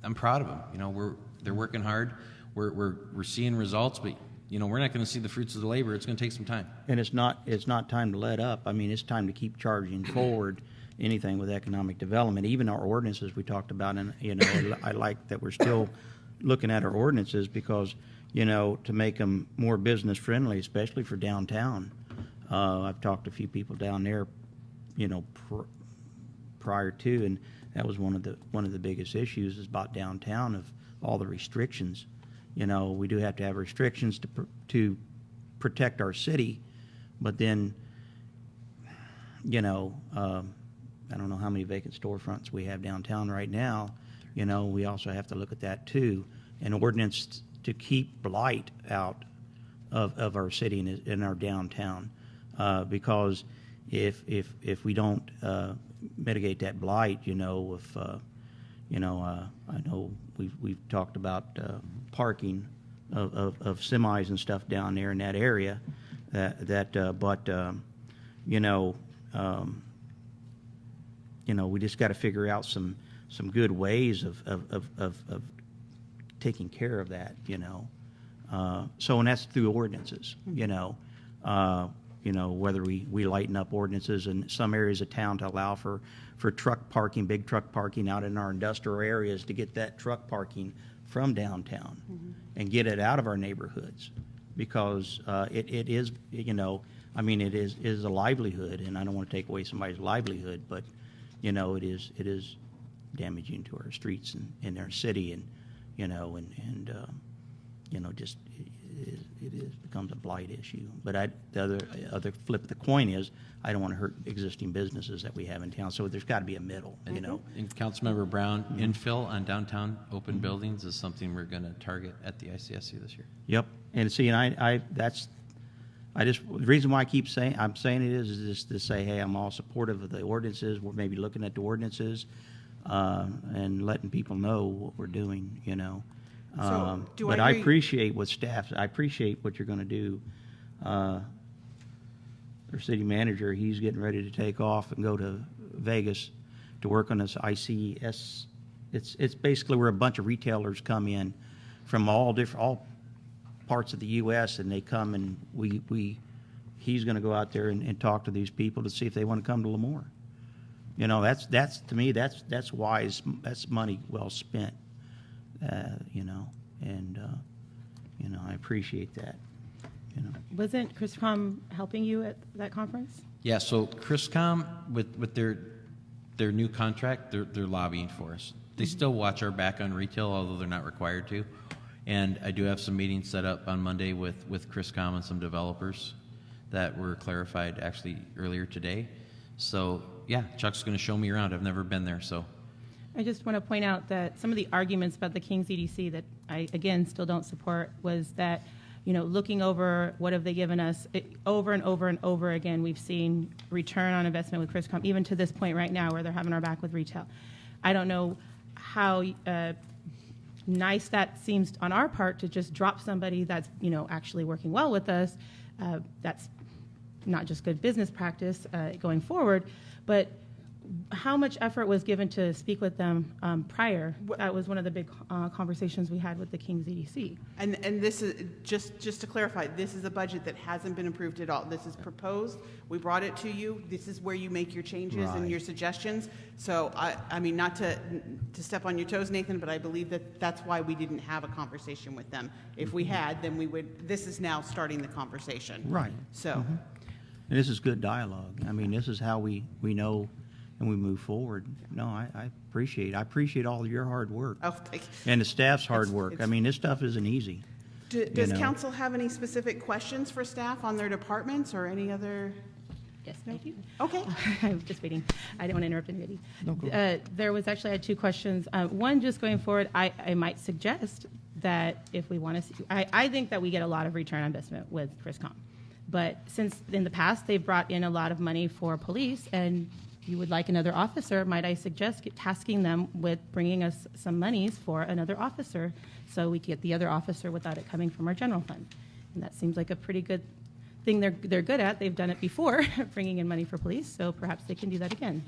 I'm proud of them. You know, they're working hard. We're seeing results, but you know, we're not going to see the fruits of the labor. It's going to take some time. And it's not time to let up. I mean, it's time to keep charging forward anything with economic development. Even our ordinances we talked about, and you know, I like that we're still looking at our ordinances because, you know, to make them more business friendly, especially for downtown. I've talked to a few people down there, you know, prior to, and that was one of the biggest issues is about downtown of all the restrictions. You know, we do have to have restrictions to protect our city, but then, you know, I don't know how many vacant storefronts we have downtown right now. You know, we also have to look at that too. An ordinance to keep blight out of our city and in our downtown, because if we don't mitigate that blight, you know, I know we've talked about parking of semis and stuff down there in that area. We just got to figure out some good ways of taking care of that. You know, and that's through ordinances. You know, whether we lighten up ordinances in some areas of town to allow for truck parking, big truck parking out in our industrial areas to get that truck parking from downtown and get it out of our neighborhoods, because it is, you know, I mean, it is a livelihood, and I don't want to take away somebody's livelihood, but you know, it is damaging to our streets and in our city, and you know, just it becomes a blight issue. But the other flip of the coin is I don't want to hurt existing businesses that we have in town. So there's got to be a middle, you know. And Councilmember Brown, infill on downtown open buildings is something we're going to target at the ICSC this year. Yep. And see, and the reason why I'm saying it is just to say, hey, I'm all supportive of the ordinances. We're maybe looking at the ordinances and letting people know what we're doing, you know. But I appreciate I appreciate what you're going to do. Our city manager, he's getting ready to take off and go to Vegas to work on this ICS. It's basically where a bunch of retailers come in from all parts of the U.S., and they come and he's going to go out there and talk to these people to see if they want to come to Lemoore. You know, that's to me, that's wise. That's money well spent. You know, and you know, I appreciate that. You know, Wasn't Chriscom helping you at that conference? Yeah, so Chriscom, with their new contract, they're lobbying for us. They still watch our back on retail, although they're not required to. And I do have some meetings set up on Monday with Chriscom and some developers that were clarified actually earlier today. So, yeah, Chuck's going to show me around. I've never been there, so. I just want to point out that some of the arguments about the Kings EDC that I, again, still don't support was that, you know, looking over what have they given us, over and over and over again, we've seen return on investment with Chriscom, even to this point right now where they're having our back with retail. I don't know how nice that seems on our part to just drop somebody that's, you know, actually working well with us. That's not just good business practice going forward, but how much effort was given to speak with them prior? That was one of the big conversations we had with the Kings EDC. And this is, just to clarify, this is a budget that hasn't been approved at all. This is proposed. We brought it to you. This is where you make your changes and your suggestions. So, I mean, not to step on your toes, Nathan, but I believe that that's why we didn't have a conversation with them. If we had, then we would, this is now starting the conversation. right. So, And this is good dialogue. I mean, this is how we know and we move forward. No, I appreciate all of your hard work oh, thank you. and the staff's hard It's- work. it's- I mean, this stuff isn't easy. Does know. council have any specific questions for staff on their departments or any other? Yes, thank you. Okay. I'm just waiting. I don't want to interrupt anybody. There was actually, I had two questions. One, just going forward, I might suggest that if we want to see, I think that we get a lot of return on investment with Chriscom. But since in the past, they've brought in a lot of money for police, and you would like another officer, might I suggest tasking them with bringing us some monies for another officer so we get the other officer without it coming from our general fund? And that seems like a pretty good thing they're good at. They've done it before, bringing in money for police, so perhaps they can do that again.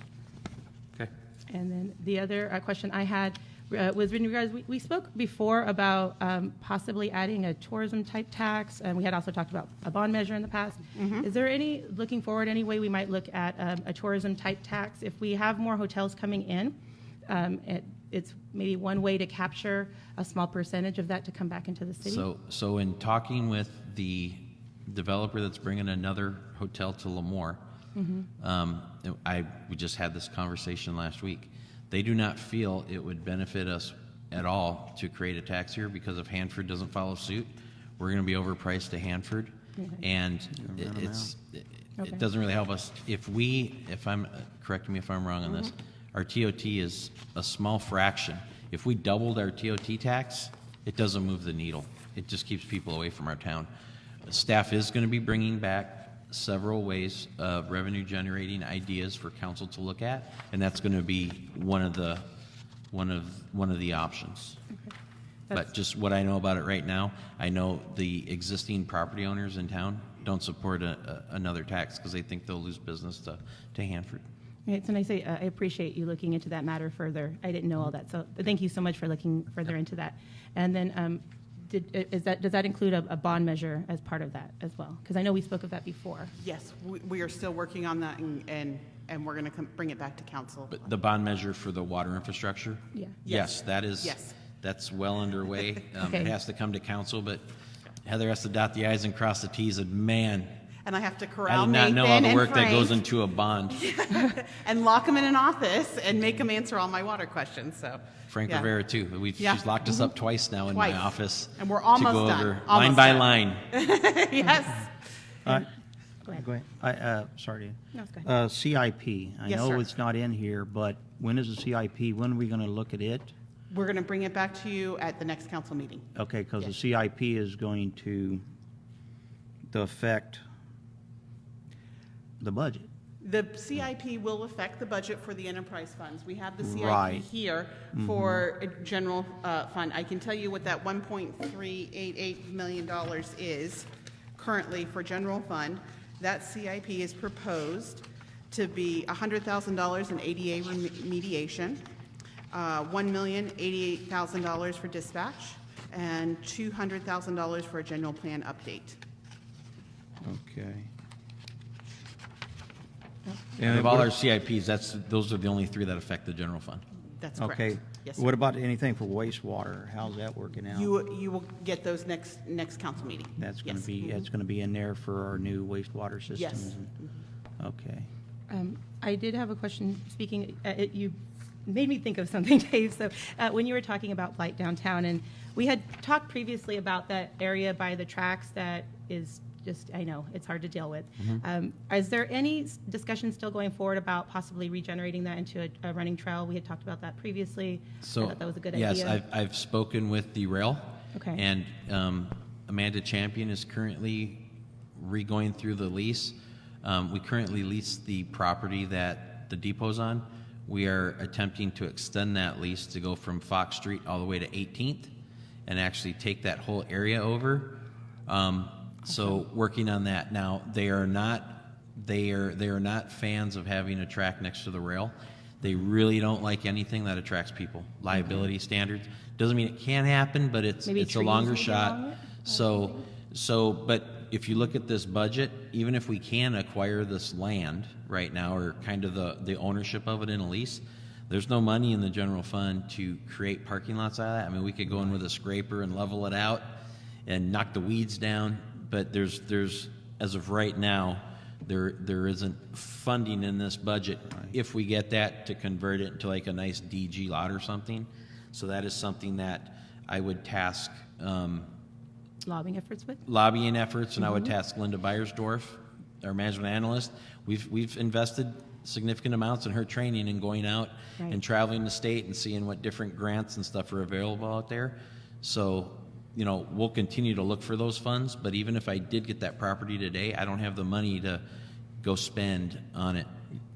Okay. And then the other question I had was in regards, we spoke before about possibly adding a tourism-type tax, and we had also talked about a bond measure in the past. Is there any, looking forward, any way we might look at a tourism-type tax? If we have more hotels coming in, it's maybe one way to capture a small percentage of that to come back into the city? So in talking with the developer that's bringing another hotel to Lemoore, we just had this conversation last week. They do not feel it would benefit us at all to create a tax here because if Hanford doesn't follow suit, we're going to be overpriced to Hanford, and it doesn't really help us. Correct me if I'm wrong on this, our TOT is a small fraction. If we doubled our TOT tax, it doesn't move the needle. It just keeps people away from our town. Staff is going to be bringing back several ways of revenue generating ideas for council to look at, and that's going to be one of the options. But just what I know about it right now, I know the existing property owners in town don't support another tax because they think they'll lose business to Hanford. Right, so I say I appreciate you looking into that matter further. I didn't know all that, so thank you so much for looking further into that. And then, does that include a bond measure as part of that as well? Because I know we spoke of that before. Yes, we are still working on that, and we're going to bring it back to council. But the bond measure for the water infrastructure? Yeah. Yes, that is. Yes. That's well underway. Okay. It has to come to council, but Heather has to dot the i's and cross the t's, and man, And I have to I corral did not Nathan know all the and work that goes Frank into a bond. and lock them in an office and make them answer all my water questions, so. Frank yeah. Rivera too. Yeah. She's locked us up twice now in Twice. my office. And we're almost to go done. over line Almost by done. line. Yes. Go ahead. Go ahead. Sorry. No, it's good. CIP. I Yes, know sir. it's not in here, but when is the CIP? When are we going to look at it? We're going to bring it back to you at the next council meeting. Okay, because the Yes. CIP is going to affect the budget. The CIP will affect the budget for the enterprise funds. We have the CIP Right. here for a general fund. I can tell you what that $1.388 million is currently for general fund. That CIP is proposed to be $100,000 in ADA remediation, $1,088,000 for dispatch, and $200,000 for a general plan update. Okay. And of all our CIPs, those are the only three that affect the general fund. That's correct. Okay. Yes, sir. What about anything for wastewater? How's that working out? You will get those next council meeting. That's going to Yes. be, that's going to be in there for our new wastewater systems? Yes. Okay. I did have a question, speaking, you made me think of something, Dave. So when you were talking about Blight Downtown, and we had talked previously about that area by the tracks that is just, I know, it's hard to deal with. Is there any discussion still going forward about possibly regenerating that into a running trail? We had talked about that previously. I thought that was a good idea. Yes, I've spoken with the rail. Okay. And Amanda Champion is currently re-going through the lease. We currently lease the property that the depot's on. We are attempting to extend that lease to go from Fox Street all the way to 18th and actually take that whole area over. So working on that now, they are not fans of having a track next to the rail. They really don't like anything that attracts people. Liability standards doesn't mean it can't happen, but it's Maybe a trees longer maybe shot. along it? But if you look at this budget, even if we can acquire this land right now, or kind of the ownership of it in a lease, there's no money in the general fund to create parking lots out of that. I mean, we could go in with a scraper and level it out and knock the weeds down, but there's as of right now, there isn't funding in this budget if we get that to convert it into like a nice DG lot or something. So that is something that I would task Lobbying efforts with? lobbying efforts, and I would task Linda Beiersdorf, our management analyst. We've invested significant amounts in her training and going out Right. and traveling the state and seeing what different grants and stuff are available out there. So, we'll continue to look for those funds, but even if I did get that property today, I don't have the money to go spend on it,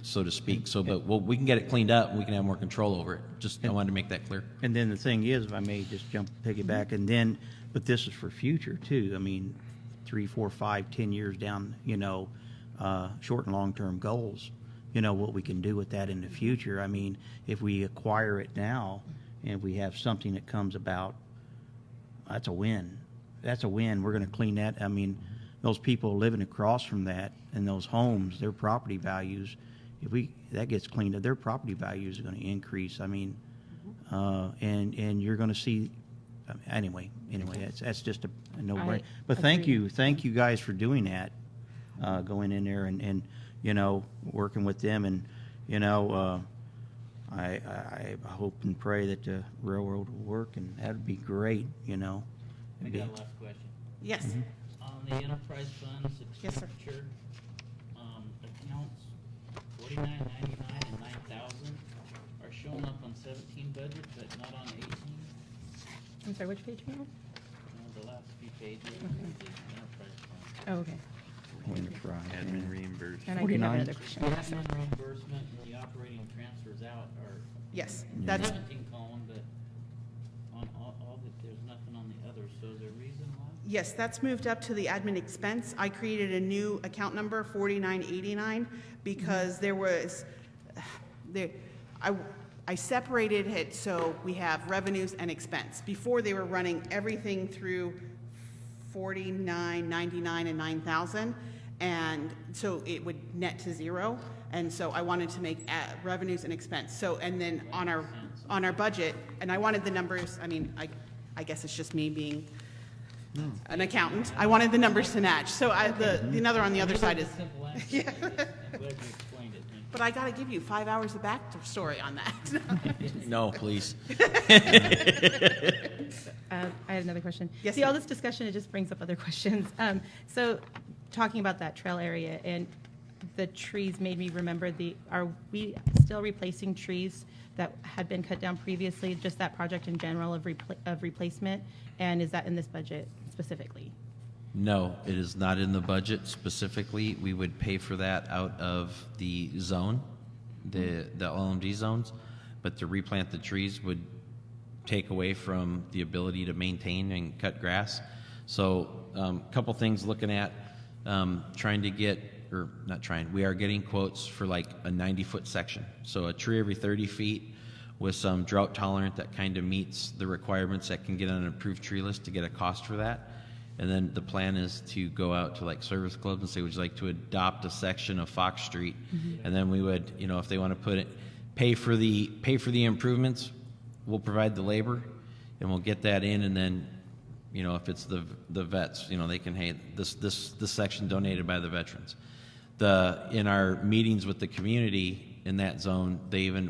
so to speak. So, but we can get it cleaned up and we can have more control over it. Just, I wanted to make that clear. And then the thing is, if I may just piggyback, and then, but this is for future too. I mean, 3, 4, 5, 10 years down, short and long-term goals, what we can do with that in the future. I mean, if we acquire it now and we have something that comes about, that's a win. That's a win. We're going to clean that. I mean, those people living across from that and those homes, their property values, that gets cleaned up, their property values are going to increase. I mean, and you're going to see, anyway, that's just a no-brainer. But thank agree. you guys for doing that, going in there and working with them, and I hope and pray that the railroad will work, and that'd be great. I got a last question. Yes. On the enterprise funds Yes, sir. expenditure, accounts 4999 and 9000 are showing up on 17 budget, but not on 18. I'm sorry, which page are you on? The last few pages is the enterprise fund. Oh, okay. Admin reimbursed. And I did have 49? another question. The admin reimbursement and the operating transfers out are Yes, that's, 17 column, but on all there's nothing on the others, so is there a reason why? yes, that's moved up to the admin expense. I created a new account number, 4989, because I separated it so we have revenues and expense. Before, they were running everything through 4999 and 9000, and so it would net to zero. And so I wanted to make revenues and expense. So, and then on our budget, and I wanted the numbers, I guess it's just me being an accountant. I wanted the numbers to match. So the other on the other side is, Simple answer. Yeah. I'm glad you explained it. Thank but I got to give you 5 hours of backstory on that. No, please. I had another question. Yes, See, all ma'am. this discussion, it just brings up other questions. So, talking about that trail area and the trees made me remember are we still replacing trees that had been cut down previously, just that project in general of replacement? And is that in this budget specifically? No, it is not in the budget specifically. We would pay for that out of the zone, the LMD zones, but to replant the trees would take away from the ability to maintain and cut grass. So, couple things looking at, trying to get, or not trying, we are getting quotes for like a 90-foot section. So a tree every 30 feet with some drought tolerant that kind of meets the requirements that can get on an approved tree list to get a cost for that. And then the plan is to go out to like service clubs and say, would you like to adopt a section of Fox Street? And then we would, you know, if they want to put it, pay for the improvements, we'll provide the labor and we'll get that in. And then, you know, if it's the vets, you know, they can, hey, this section donated by the veterans. In our meetings with the community in that zone,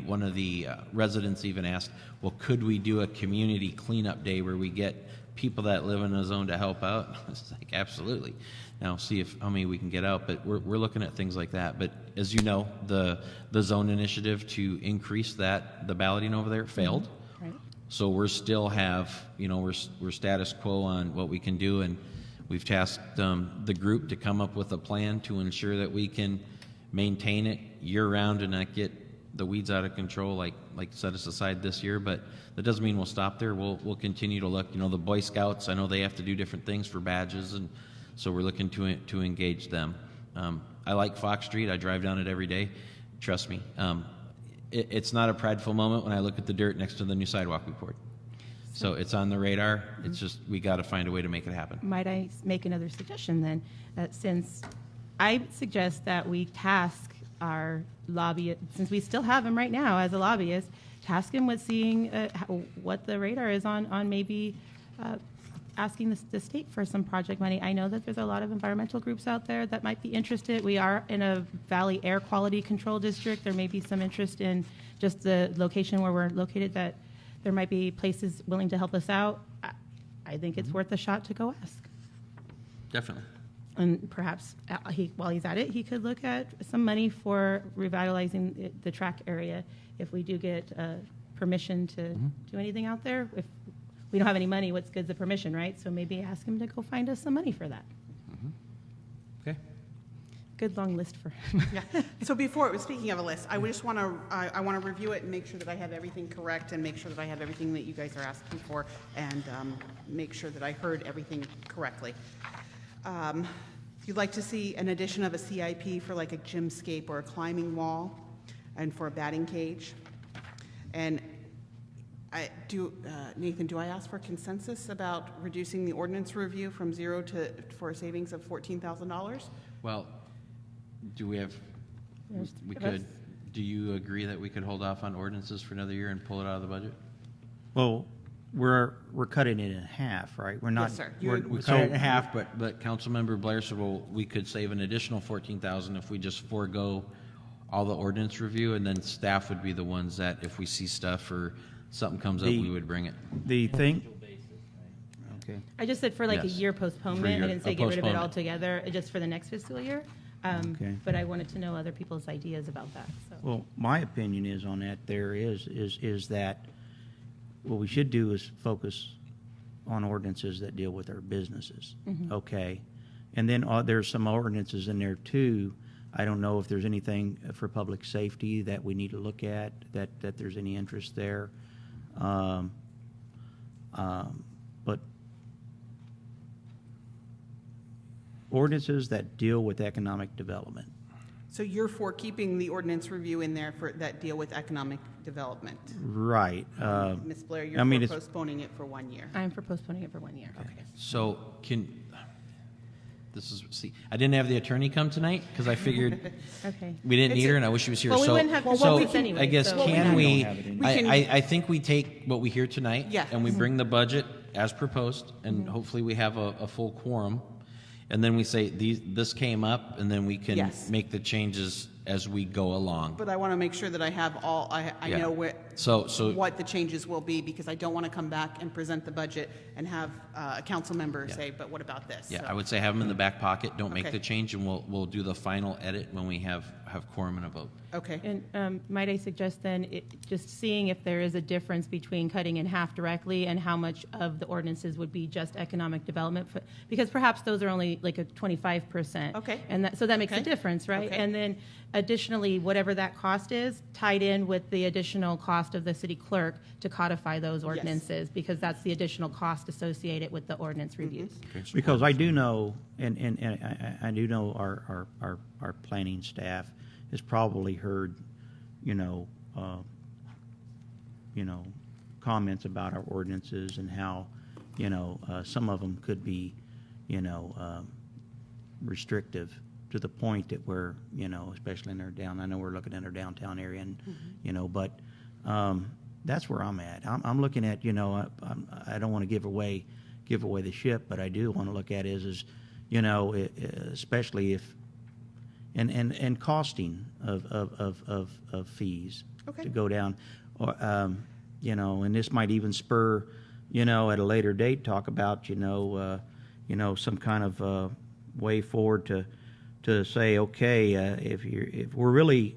one of the residents even asked, well, could we do a community cleanup day where we get people that live in a zone to help out? It's like, absolutely. Now, see how many we can get out, but we're looking at things like that. But as you know, the zone initiative to increase the balloting over there failed. Right. So we're still we're status quo on what we can do, and we've tasked the group to come up with a plan to ensure that we can maintain it year-round and not get the weeds out of control like set us aside this year. But that doesn't mean we'll stop there. We'll continue to look. You know, the Boy Scouts, I know they have to do different things for badges, and so we're looking to engage them. I like Fox Street. I drive down it every day. Trust me. It's not a prideful moment when I look at the dirt next to the new sidewalk we poured. So it's on the radar. It's just we got to find a way to make it happen. Might I make another suggestion then? Since I suggest that we task our lobbyist, since we still have him right now as a lobbyist, task him with seeing what the radar is on maybe asking the state for some project money. I know that there's a lot of environmental groups out there that might be interested. We are in a Valley Air Quality Control District. There may be some interest in just the location where we're located, that there might be places willing to help us out. I think it's worth a shot to go ask. Definitely. And perhaps while he's at it, he could look at some money for revitalizing the track area if we do get permission to do anything out there. If we don't have any money, what's good's the permission, right? So maybe ask him to go find us some money for that. Okay. Good long list for Yeah. So speaking of a list, I just want to, I want to review it and make sure that I have everything correct and make sure that I have everything that you guys are asking for and make sure that I heard everything correctly. If you'd like to see an addition of a CIP for like a gymscape or a climbing wall and for a batting cage. And Nathan, do I ask for consensus about reducing the ordinance review from 0 for a savings of $14,000? Well, do we have, we could, do you agree that we could hold off on ordinances for another year and pull it out of the budget? Well, we're cutting it in half, right? We're not. Yes, sir. We cut it in half, but Councilmember Blair said, well, we could save an additional $14,000 if we just forego all the ordinance review, and then staff would be the ones that if we see stuff or something comes up, we would bring it. The thing, Basis, right? okay. I just said for like a Yes. year postponement. For I your- didn't say a get rid of it postponement. altogether, just for the next fiscal year. Okay. But I wanted to know other people's ideas about that. So. Well, my opinion is on that, is that what we should do is focus on ordinances that deal with our businesses, okay? And then there's some ordinances in there too. I don't know if there's anything for public safety that we need to look at, that there's any interest there. But ordinances that deal with economic development. So you're for keeping the ordinance review in there for that deal with economic development? Right. Ms. Blair, I you're mean, for it's- postponing it for 1 year? I'm for postponing it for 1 year. Okay. So I didn't have the attorney come tonight because I figured Okay. we didn't need her and I wish she was here. Well, we So- wouldn't have so consensus anyway, I guess so- can We we, don't have it anyway. We can- I think we take what we hear tonight. Yeah. And we bring the budget as proposed and hopefully we have a full quorum. And then we say, this came up and then we can Yes. make the changes as we go along. But I want to make sure that I have all, I Yeah. know So what the changes will be, because I don't want to come back and present the budget and have a council member say, but what about this? yeah, So- I would say have them in the back pocket. Don't make Okay. the change and we'll do the final edit when we have quorum and a vote. Okay. And might I suggest then, just seeing if there is a difference between cutting in half directly and how much of the ordinances would be just economic development? Because perhaps those are only like a 25%. Okay. And so that makes a Okay. difference, right? Okay. And then additionally, whatever that cost is, tied in with the additional cost of the city clerk to codify those ordinances, because that's the additional cost associated with the ordinance reviews. Because I do know, and I do know our planning staff has probably heard, you know, comments about our ordinances and how, you know, some of them could be, you know, restrictive to the point that we're, you know, especially in I know we're looking at our downtown area and, you know, but that's where I'm at. I'm looking at, you know, I don't want to give away the ship, but I do want to look at is you know, especially if, and costing of fees Okay. to go down, or, you know, and this might even spur, you know, at a later date, talk about, you know, some kind of way forward to say, okay, if we're really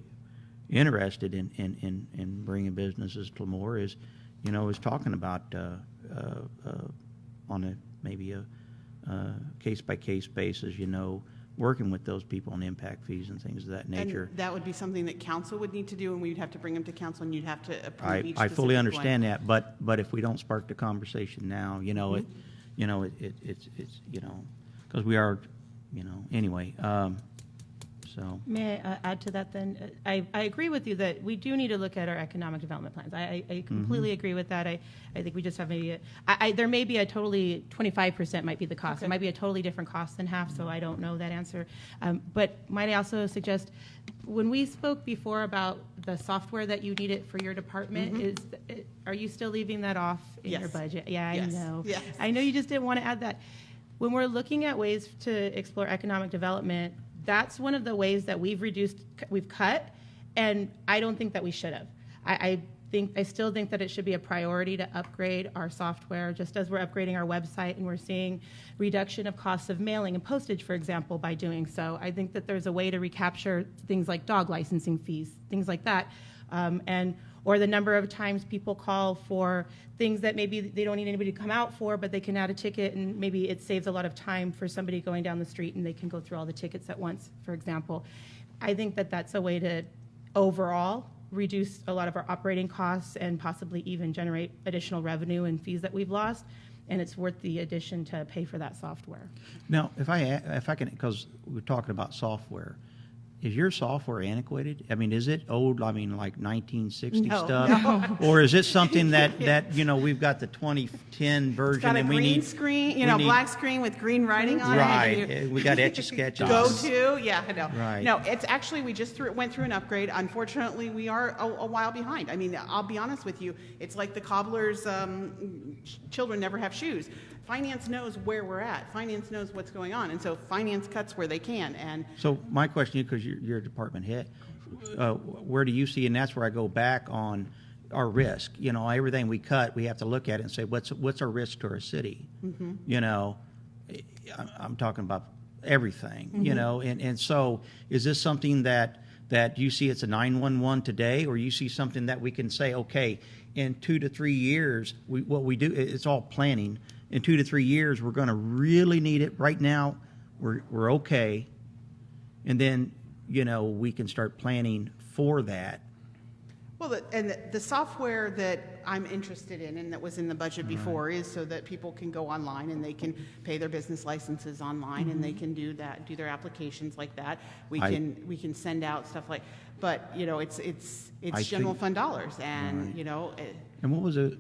interested in bringing businesses to Lemoore, is, you know, is talking about on maybe a case by case basis, you know, working with those people on impact fees and things of that nature. And that would be something that council would need to do, and we'd have to bring them to council, and you'd have to approve each I fully specific understand one. that, but if we don't spark the conversation now, you know, it's, you know, because we are, you know, anyway, so. May I add to that then? I agree with you that we do need to look at our economic development plans. I completely agree with that. I think we just have maybe, there may be a totally, 25% might be the cost. It might be a totally different cost than half, so I don't know that answer. But might I also suggest, when we spoke before about the software that you needed for your department, are you still leaving that off in your Yes. budget? Yeah, Yes. I know. Yes. I know you just didn't want to add that. When we're looking at ways to explore economic development, that's one of the ways that we've cut, and I don't think that we should have. I still think that it should be a priority to upgrade our software, just as we're upgrading our website and we're seeing reduction of costs of mailing and postage, for example, by doing so. I think that there's a way to recapture things like dog licensing fees, things like that, or the number of times people call for things that maybe they don't need anybody to come out for, but they can add a ticket, and maybe it saves a lot of time for somebody going down the street and they can go through all the tickets at once, for example. I think that that's a way to overall reduce a lot of our operating costs and possibly even generate additional revenue and fees that we've lost, and it's worth the addition to pay for that software. Now, if I can, because we're talking about software, is your software antiquated? I mean, is it old, I mean, like 1960 No, stuff? Or is it something that, you know, we've got the 2010 version It's got a and we green need... screen, we you know, need- black screen with green writing on it. Right, and you- we got Etch-a-Sketch on Go it. to, yeah, I know. Right. No, it's actually, we just went through an upgrade. Unfortunately, we are a while behind. I mean, I'll be honest with you, it's like the cobbler's children never have shoes. Finance knows where we're at. Finance knows what's going on, and so finance cuts where they can, and So my question, because you're a department head, where do you see, and that's where I go back on our risk. You know, everything we cut, we have to look at it and say, what's our risk to our city? You know, I'm talking about everything, you know, and so is this something that you see it's a 911 today, or you see something that we can say, okay, in 2 to 3 years, what we do, it's all planning. In 2 to 3 years, we're going to really need it. Right now, we're okay. And then, you know, we can start planning for that. well, the software that I'm interested in and that was in the budget before is so that people can go online and they can pay their business licenses online and they can do their applications like that. We can send out stuff like, but you know, it's I general think- fund dollars, and you know, And what was it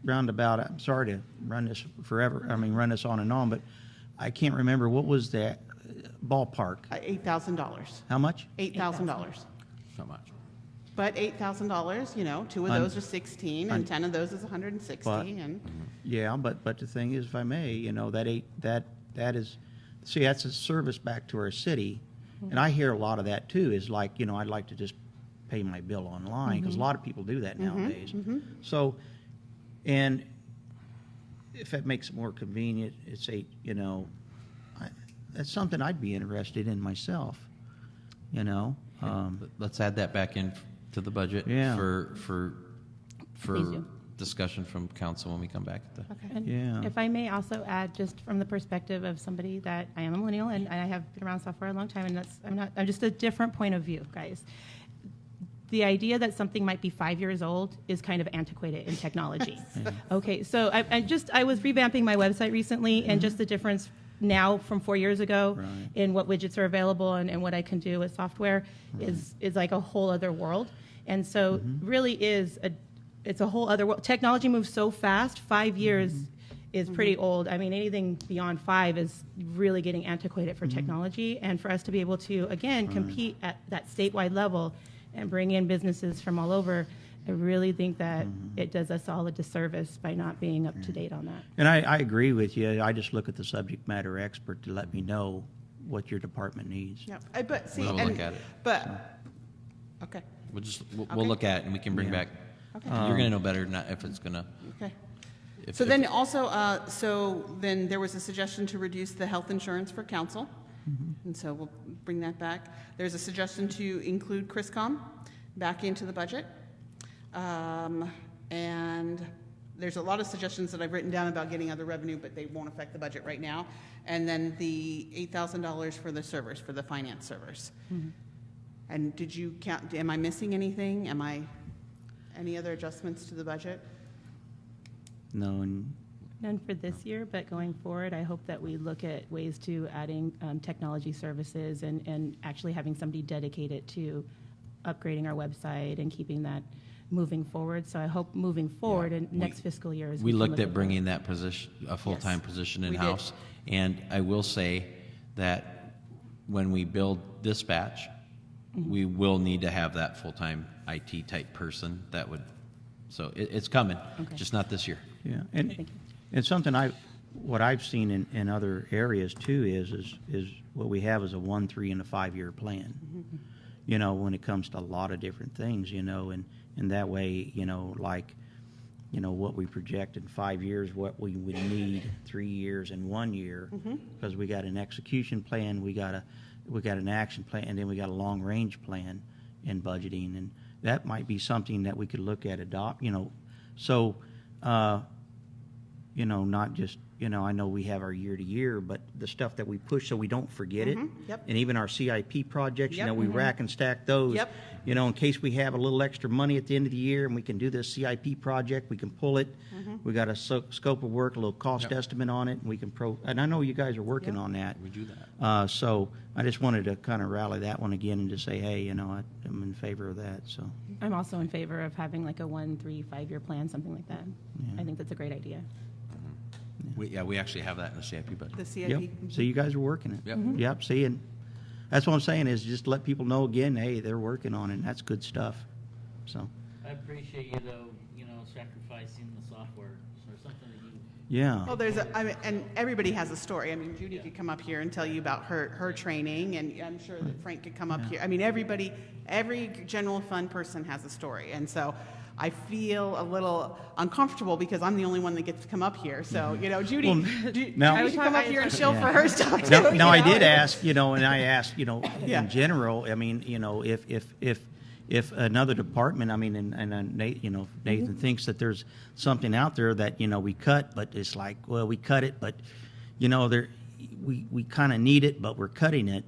roundabout? I'm sorry to run this forever. I mean, run this on and on, but I can't remember. What was that ballpark? $8,000. How much? $8,000. So much. But $8,000, you know, 2 of those are 16, and 10 of those is 160, But- and Yeah, but the thing is, if I may, you know, that is, see, that's a service back to our city. And I hear a lot of that too, is like, you know, I'd like to just pay my bill online, because a lot of people do that nowadays. So, and if it makes it more convenient, it's you know, that's something I'd be interested in myself, you know? Let's add that back in to the budget Yeah. for Please do. discussion from council when we come back. And Yeah. if I may also add, just from the perspective of somebody that I am a millennial and I have been around software a long time, and I'm just a different point of view, guys. The idea that something might be 5 years old is kind of antiquated in technology. Okay, so I was revamping my website recently, and just the difference now from 4 years ago Right. in what widgets are available and what I can do with software is like a whole other world. And so really is it's a whole other world. Technology moves so fast. 5 years is pretty old. I mean, anything beyond 5 is really getting antiquated for technology. And for us to be able to, again, compete at that statewide level and bring in businesses from all over, I really think that it does us all a disservice by not being up to date on that. And I agree with you. I just look at the subject matter expert to let me know what your department needs. Yeah, but see, We'll and, look at it. but, okay, We'll Okay. look at it and we can bring Yeah. back. Okay. You're gonna know better than if it's gonna. okay. if- So if- then also, so then there was a suggestion to reduce the health insurance for council. And so we'll bring that back. There's a suggestion to include Chriscom back into the budget. And there's a lot of suggestions that I've written down about getting other revenue, but they won't affect the budget right now. And then the $8,000 for the servers, for the finance servers. And did you count, am I missing anything? Any other adjustments to the budget? No, and None for this year, but going forward, I hope that we look at ways to adding technology services and actually having somebody dedicated to upgrading our website and keeping that moving forward. So I hope moving forward in next fiscal year. We can looked look at bringing that position, a full-time position we did. in-house. And I will say that when we build dispatch, we will need to have that full-time IT type person that would, so it's coming, Okay. just not this year. yeah, Thank you. and something what I've seen in other areas too is what we have is a 1, 3, and a 5-year plan. You know, when it comes to a lot of different things, you know, and that way, you know, like, you know, what we project in 5 years, what we would need 3 years and 1 year, because we got an execution plan, we got an action plan, and then we got a long range plan in budgeting, and that might be something that we could look at adopt, you know, so, you know, not just, you know, I know we have our year to year, but the stuff that we push so we don't forget it. Yep. And even our CIP projects, you Yep. know, we rack and stack those. Yep. You know, in case we have a little extra money at the end of the year and we can do this CIP project, we can pull it. We got a scope of work, a little cost estimate on it, and we can and I know you guys are working on that. We do that. So I just wanted to kind of rally that one again and just say, hey, you know, I'm in favor of that, so. I'm also in favor of having like a 1, 3, 5-year plan, something like that. I think that's a great idea. We actually have that in the CIP budget. The CIP? Yep, so you guys are working it. Yep. Yep, see, and that's what I'm saying is just let people know again, hey, they're working on it, and that's good stuff, so, I appreciate you though, sacrificing the software or something that you, yeah. Well, and everybody has a story. I mean, Judy could come up here and tell you about her training, and I'm sure that Frank could come up here. I mean, every general fund person has a story, and so I feel a little uncomfortable because I'm the only one that gets to come up here. So, you know, Judy, now- Judy should come up here and shill Yeah. for her stuff too. No, you I know? did ask, you know, and I asked, you know, Yeah. in general, I mean, you know, if another department, I mean, and Nathan thinks that there's something out there that, you know, we cut, but it's like, well, we cut it, but, you know, we kind of need it, but we're cutting it.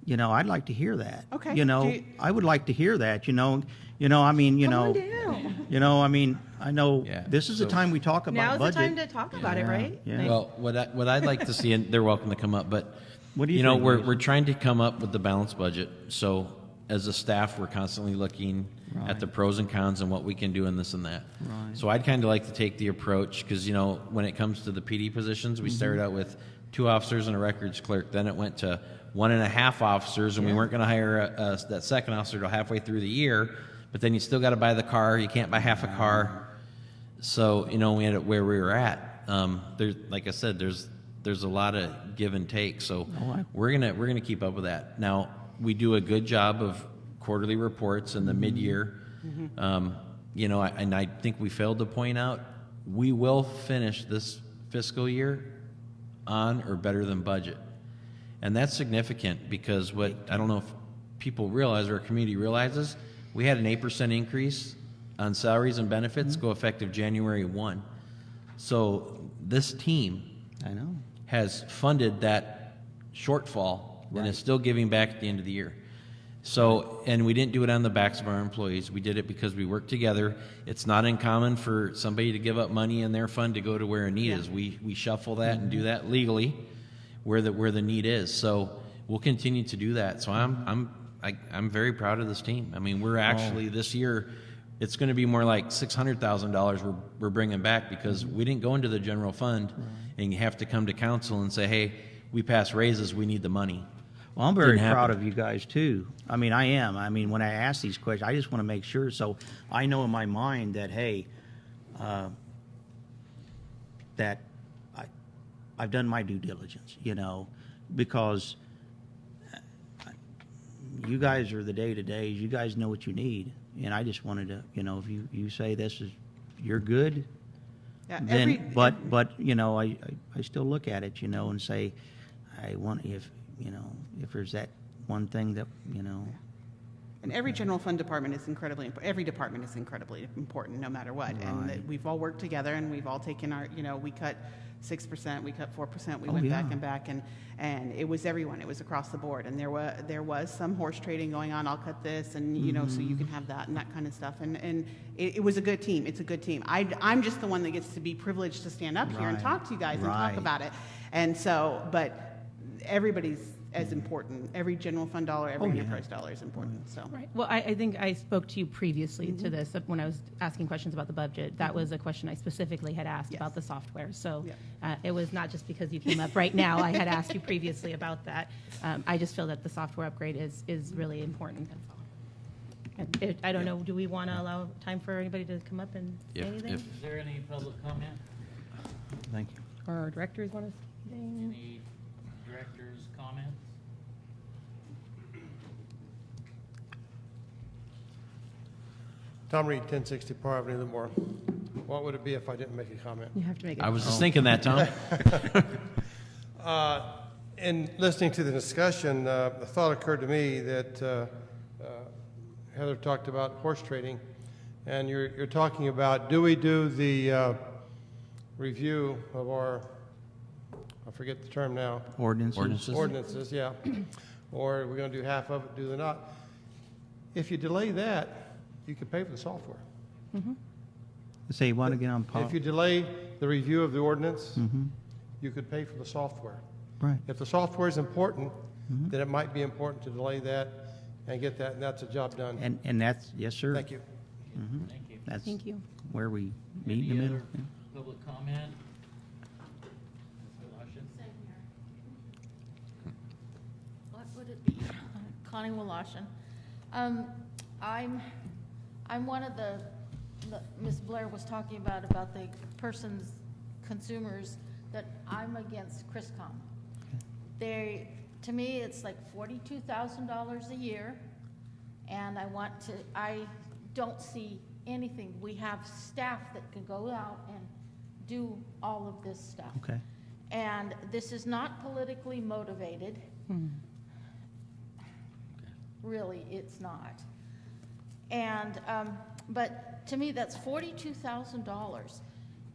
You know, I'd like to hear that. Okay. You know, I would like to hear that, I mean, Come on down. I mean, I know Yeah, this is the so- time we talk about Now's budget. the time to talk about it, right? Yeah. Like, Well, what I'd like to see, and they're welcome to come up, but, What do you think, we're Lisa? trying to come up with the balanced budget. So as a staff, we're constantly looking at the pros and cons and what we can do in this and that. Right. So I'd kind of like to take the approach, because, when it comes to the PD positions, we Mm-hmm. started out with 2 officers and a records clerk. Then it went to 1.5 officers, and we weren't going to hire that second officer till halfway through the year. But then you still got to buy the car. You can't buy half a car. So, we ended up where we were at. There's, like I said, there's a lot of give and take. So we're gonna keep up with that. Now, we do a good job of quarterly reports and the mid-year. And I think we failed to point out, we will finish this fiscal year on or better than budget. And that's significant because I don't know if people realize or our community realizes, we had an 8% increase on salaries and benefits go effective January 1. So this team I know. has funded that shortfall and is still giving back at the end of the year. So, and we didn't do it on the backs of our employees. We did it because we worked together. It's not uncommon for somebody to give up money in their fund to go to where a need is. We shuffle that and do that legally where the need is. So we'll continue to do that. So I'm very proud of this team. I mean, we're actually this year It's gonna be more like $600,000 we're bringing back because we didn't go into the general fund and you have to come to council and say, hey, we passed raises, we need the money. Well, I'm very Didn't proud happen. of you guys too. I mean, I am. I mean, when I ask these questions, I just want to make sure, so I know in my mind that, hey, that I've done my due diligence, you know, because you guys are the day-to-days, you guys know what you need, and I just wanted to, you know, if you say this is, you're good, Yeah, then, but, you know, I still look at it, you know, and say, I want, if, you know, if there's that one thing that, you know, And every general fund department is incredibly, every department is incredibly important, no matter what. And that Right. we've all worked together, and we've all taken our, you know, we cut 6%, we cut 4%, we Oh, went yeah. back, and it was everyone, it was across the board. And there was some horse trading going on, I'll cut this, and, you know, so you can have that and that kind of stuff. And it was a good team, it's a good team. I'm just the one that gets to be privileged to stand up here and Right. talk to you guys and talk Right. about it. And so, but everybody's as important, every general fund dollar, every Oh, yeah. enterprise dollar is important, so. Right. Well, I think I spoke to you previously to this when I was asking questions about the budget. That was a question I specifically had asked Yes. about the software. So Yeah. it was not just because you came up right now. I had asked you previously about that. I just feel that the software upgrade is really important. That's all. And I don't know, do we want to allow time for anybody to come up and say anything? Is there any public comment? thank you. Or our directors want to say anything? Any directors' comments? Tom Reed, 1060 Parr Avenue, Livermore. What would it be if I didn't make a comment? You have to make it. I was just thinking that, Tom. In listening to the discussion, the thought occurred to me that Heather talked about horse trading, and you're talking about, do we do the review of our, I forget the term now, Ordinances? ordinances, yeah, or we're going to do half of it, do the not. If you delay that, you could pay for the software. Say what again on If you delay the review of the ordinance, Mm-hmm. you could pay for the software. Right. If the software is important, then it might be important to delay that and get that, and that's a job done. And that's, yes, sir. Thank you. Thank you. That's Thank you. where we meet in the Any middle. other public comment? Mr. Lushin? What would it be? Connie Wolashin. I'm one of the Ms. Blair was talking about the person's consumers, that I'm against Chriscom. To me, it's like $42,000 a year, and I don't see anything. We have staff that can go out and do all of this stuff. Okay. And this is not politically motivated. Really, it's not. And, but to me, that's $42,000.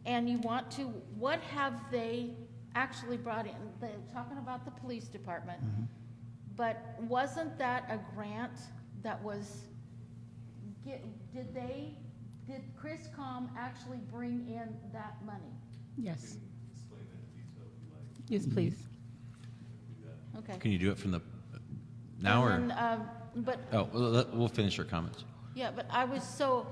And you want to, what have they actually brought in? They're talking about the police department. But wasn't that a grant that was, did Chriscom actually bring in that money? Yes. Yes, please. Okay. Can you do it from the, now or? And then, but Oh, we'll finish our comments. yeah, but I was so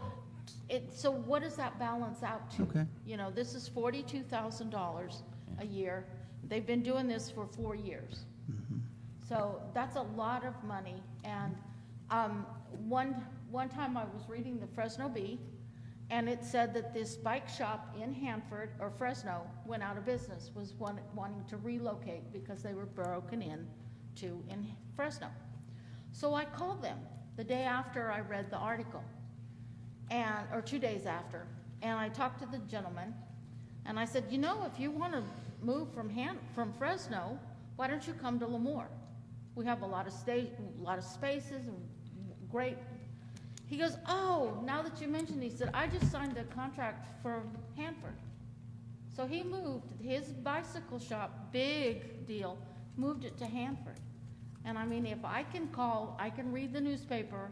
what does that balance out to? Okay. You know, this is $42,000 a year. They've been doing this for 4 years. So that's a lot of money. And one time I was reading the Fresno Bee, and it said that this bike shop in Hanford, or Fresno, went out of business, was wanting to relocate because they were broken in Fresno. So I called them the day after I read the article, or 2 days after, and I talked to the gentleman, and I said, you know, if you want to move from Fresno, why don't you come to Lemoore? We have a lot of spaces, and great. He goes, oh, now that you mentioned, he said, I just signed a contract for Hanford. So he moved his bicycle shop, big deal, moved it to Hanford. And I mean, if I can call, I can read the newspaper,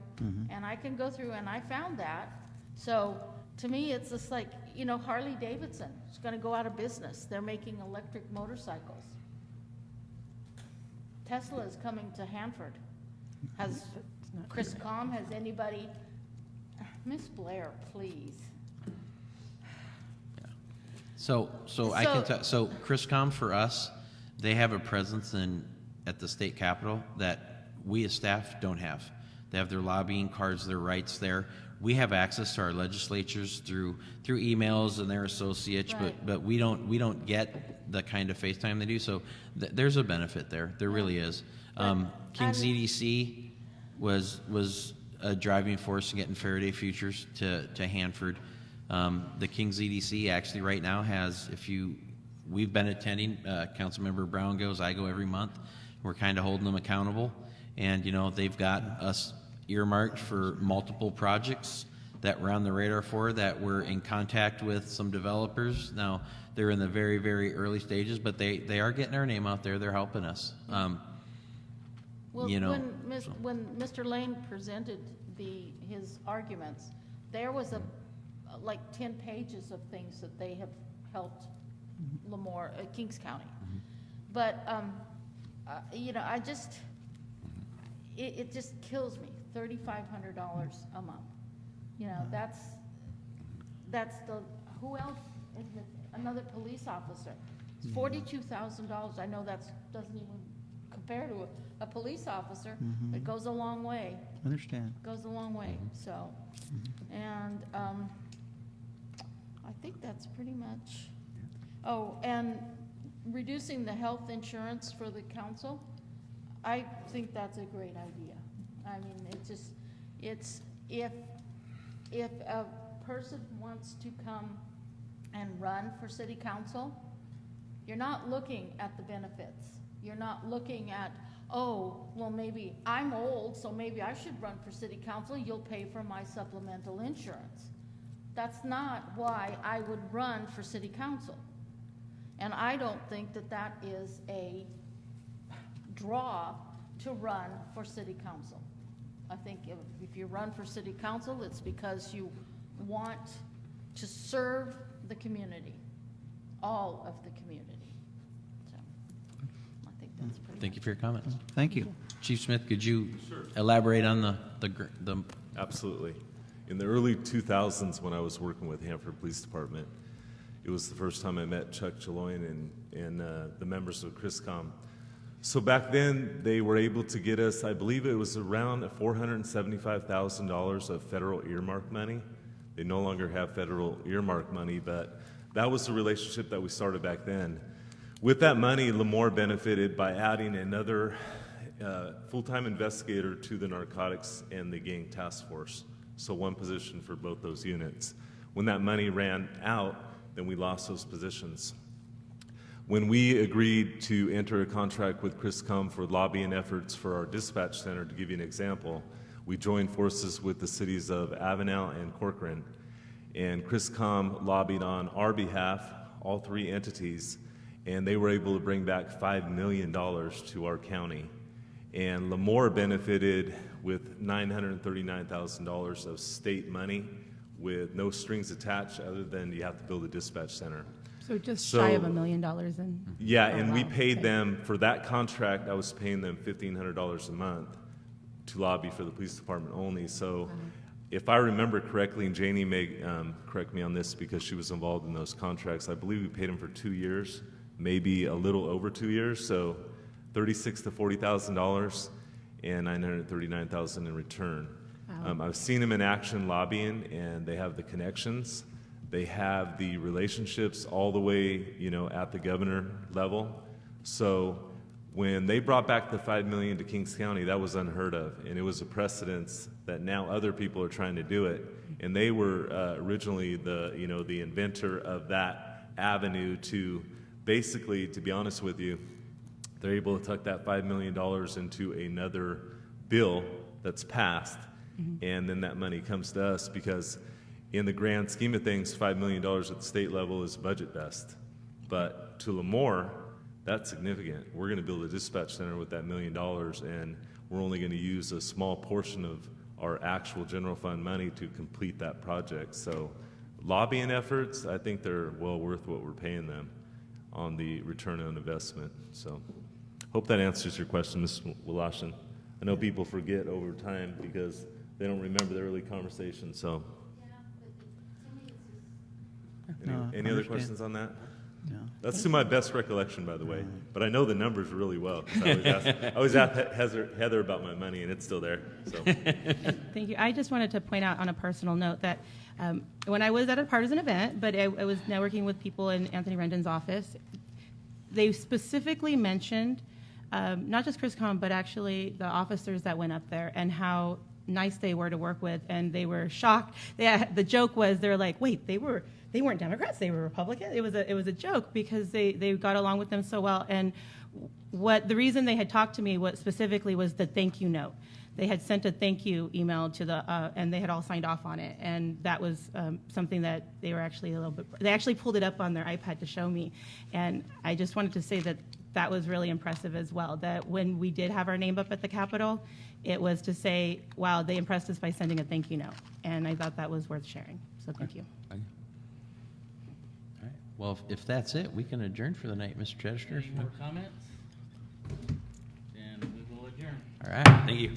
and I can go through, and I found that. So to me, it's just like, you know, Harley Davidson is going to go out of business. They're making electric motorcycles. Tesla is coming to Hanford. Has Chriscom, has anybody, Miss Blair, please. So I can tell, so Chriscom for us, they have a presence at the state capitol that we as staff don't have. They have their lobbying cards, their rights there. We have access to our legislatures through emails and their associates, Right. but we don't get the kind of FaceTime they do. So there's a benefit there. There really is. King's EDC was a driving force in getting Faraday futures to Hanford. The King's EDC actually right now has, we've been attending, Councilmember Brown goes, I go every month. We're kind of holding them accountable. And, they've got us earmarked for multiple projects that we're on the radar for, that we're in contact with some developers. Now, they're in the very, very early stages, but they are getting our name out there. They're helping us. Well, You know, when Mr. Lane presented his arguments, there was like 10 pages of things that they have helped Lemoore, Kings County. But, it just kills me, $3,500 a month. That's who else is it? Another police officer. It's $42,000. I know that doesn't even compare to a police officer. It goes a long way. Understand. Goes a long way, so. And I think that's pretty much, and reducing the health insurance for the council, I think that's a great idea. I mean, it's, if a person wants to come and run for city council, you're not looking at the benefits. You're not looking at, well, maybe I'm old, so maybe I should run for city council. You'll pay for my supplemental insurance. That's not why I would run for city council. And I don't think that is a draw to run for city council. I think if you run for city council, it's because you want to serve the community, all of the community. So I think that's pretty thank you for your comments. Thank you. Chief Smith, could you elaborate on the Absolutely. In the early 2000s, when I was working with Hanford Police Department, it was the first time I met Chuck Jaloin and the members of Chriscom. So back then, they were able to get us, I believe it was around $475,000 of federal earmark money. They no longer have federal earmark money, but that was the relationship that we started back then. With that money, Lemoore benefited by adding another full-time investigator to the narcotics and the gang task force. So one position for both those units. When that money ran out, then we lost those positions. When we agreed to enter a contract with Chriscom for lobbying efforts for our dispatch center, to give you an example, we joined forces with the cities of Avenel and Corcoran, and Chriscom lobbied on our behalf, all three entities, and they were able to bring back $5 million to our county. And Lemoore benefited with $939,000 of state money with no strings attached other than you have to build a dispatch center. So just shy of $1 million in. Yeah, Oh, and we wow. paid Okay. them, for that contract, I was paying them $1,500 a month to lobby for the police department only. So if I remember correctly, and Janie may correct me on this because she was involved in those contracts, I believe we paid them for 2 years, maybe a little over 2 years, so $36,000 to $40,000 and $939,000 in return. I've seen them in action lobbying, and they have the connections. They have the relationships all the way, at the governor level. So when they brought back the $5 million to Kings County, that was unheard of, and it was a precedence that now other people are trying to do it. And they were originally the inventor of that avenue to basically, to be honest with you, they're able to tuck that $5 million into another bill that's passed, and then that money comes to us because in the grand scheme of things, $5 million at the state level is budget best. But to Lemoore, that's significant. We're going to build a dispatch center with that $1 million, and we're only going to use a small portion of our actual general fund money to complete that project. So lobbying efforts, I think they're well worth what we're paying them on the return on investment. So hope that answers your question, Ms. Woloshyn. I know people forget over time because they don't remember the early conversation, so. Any, No, I any other understand. questions on that? No. That's to my best recollection, by the way, but I know the numbers really well. 'Cause I always ask Heather about my money, and it's still there, so. Thank you. I just wanted to point out on a personal note that when I was at a partisan event, but I was networking with people in Anthony Rendon's office, they specifically mentioned not just Chris Cohn, but actually the officers that went up there and how nice they were to work with, and they were shocked. The joke was they're like, wait, they weren't Democrats, they were Republicans. It was a joke because they got along with them so well. And the reason they had talked to me specifically was the thank you note. They had sent a thank you email to and they had all signed off on it. And that was something that they were actually they actually pulled it up on their iPad to show me. And I just wanted to say that was really impressive as well, that when we did have our name up at the Capitol, it was to say, wow, they impressed us by sending a thank you note. And I thought that was worth sharing. So thank you. All right. Well, if that's it, we can adjourn for the night, Mr. Chester. Any more comments? Then we will adjourn. All right, thank you.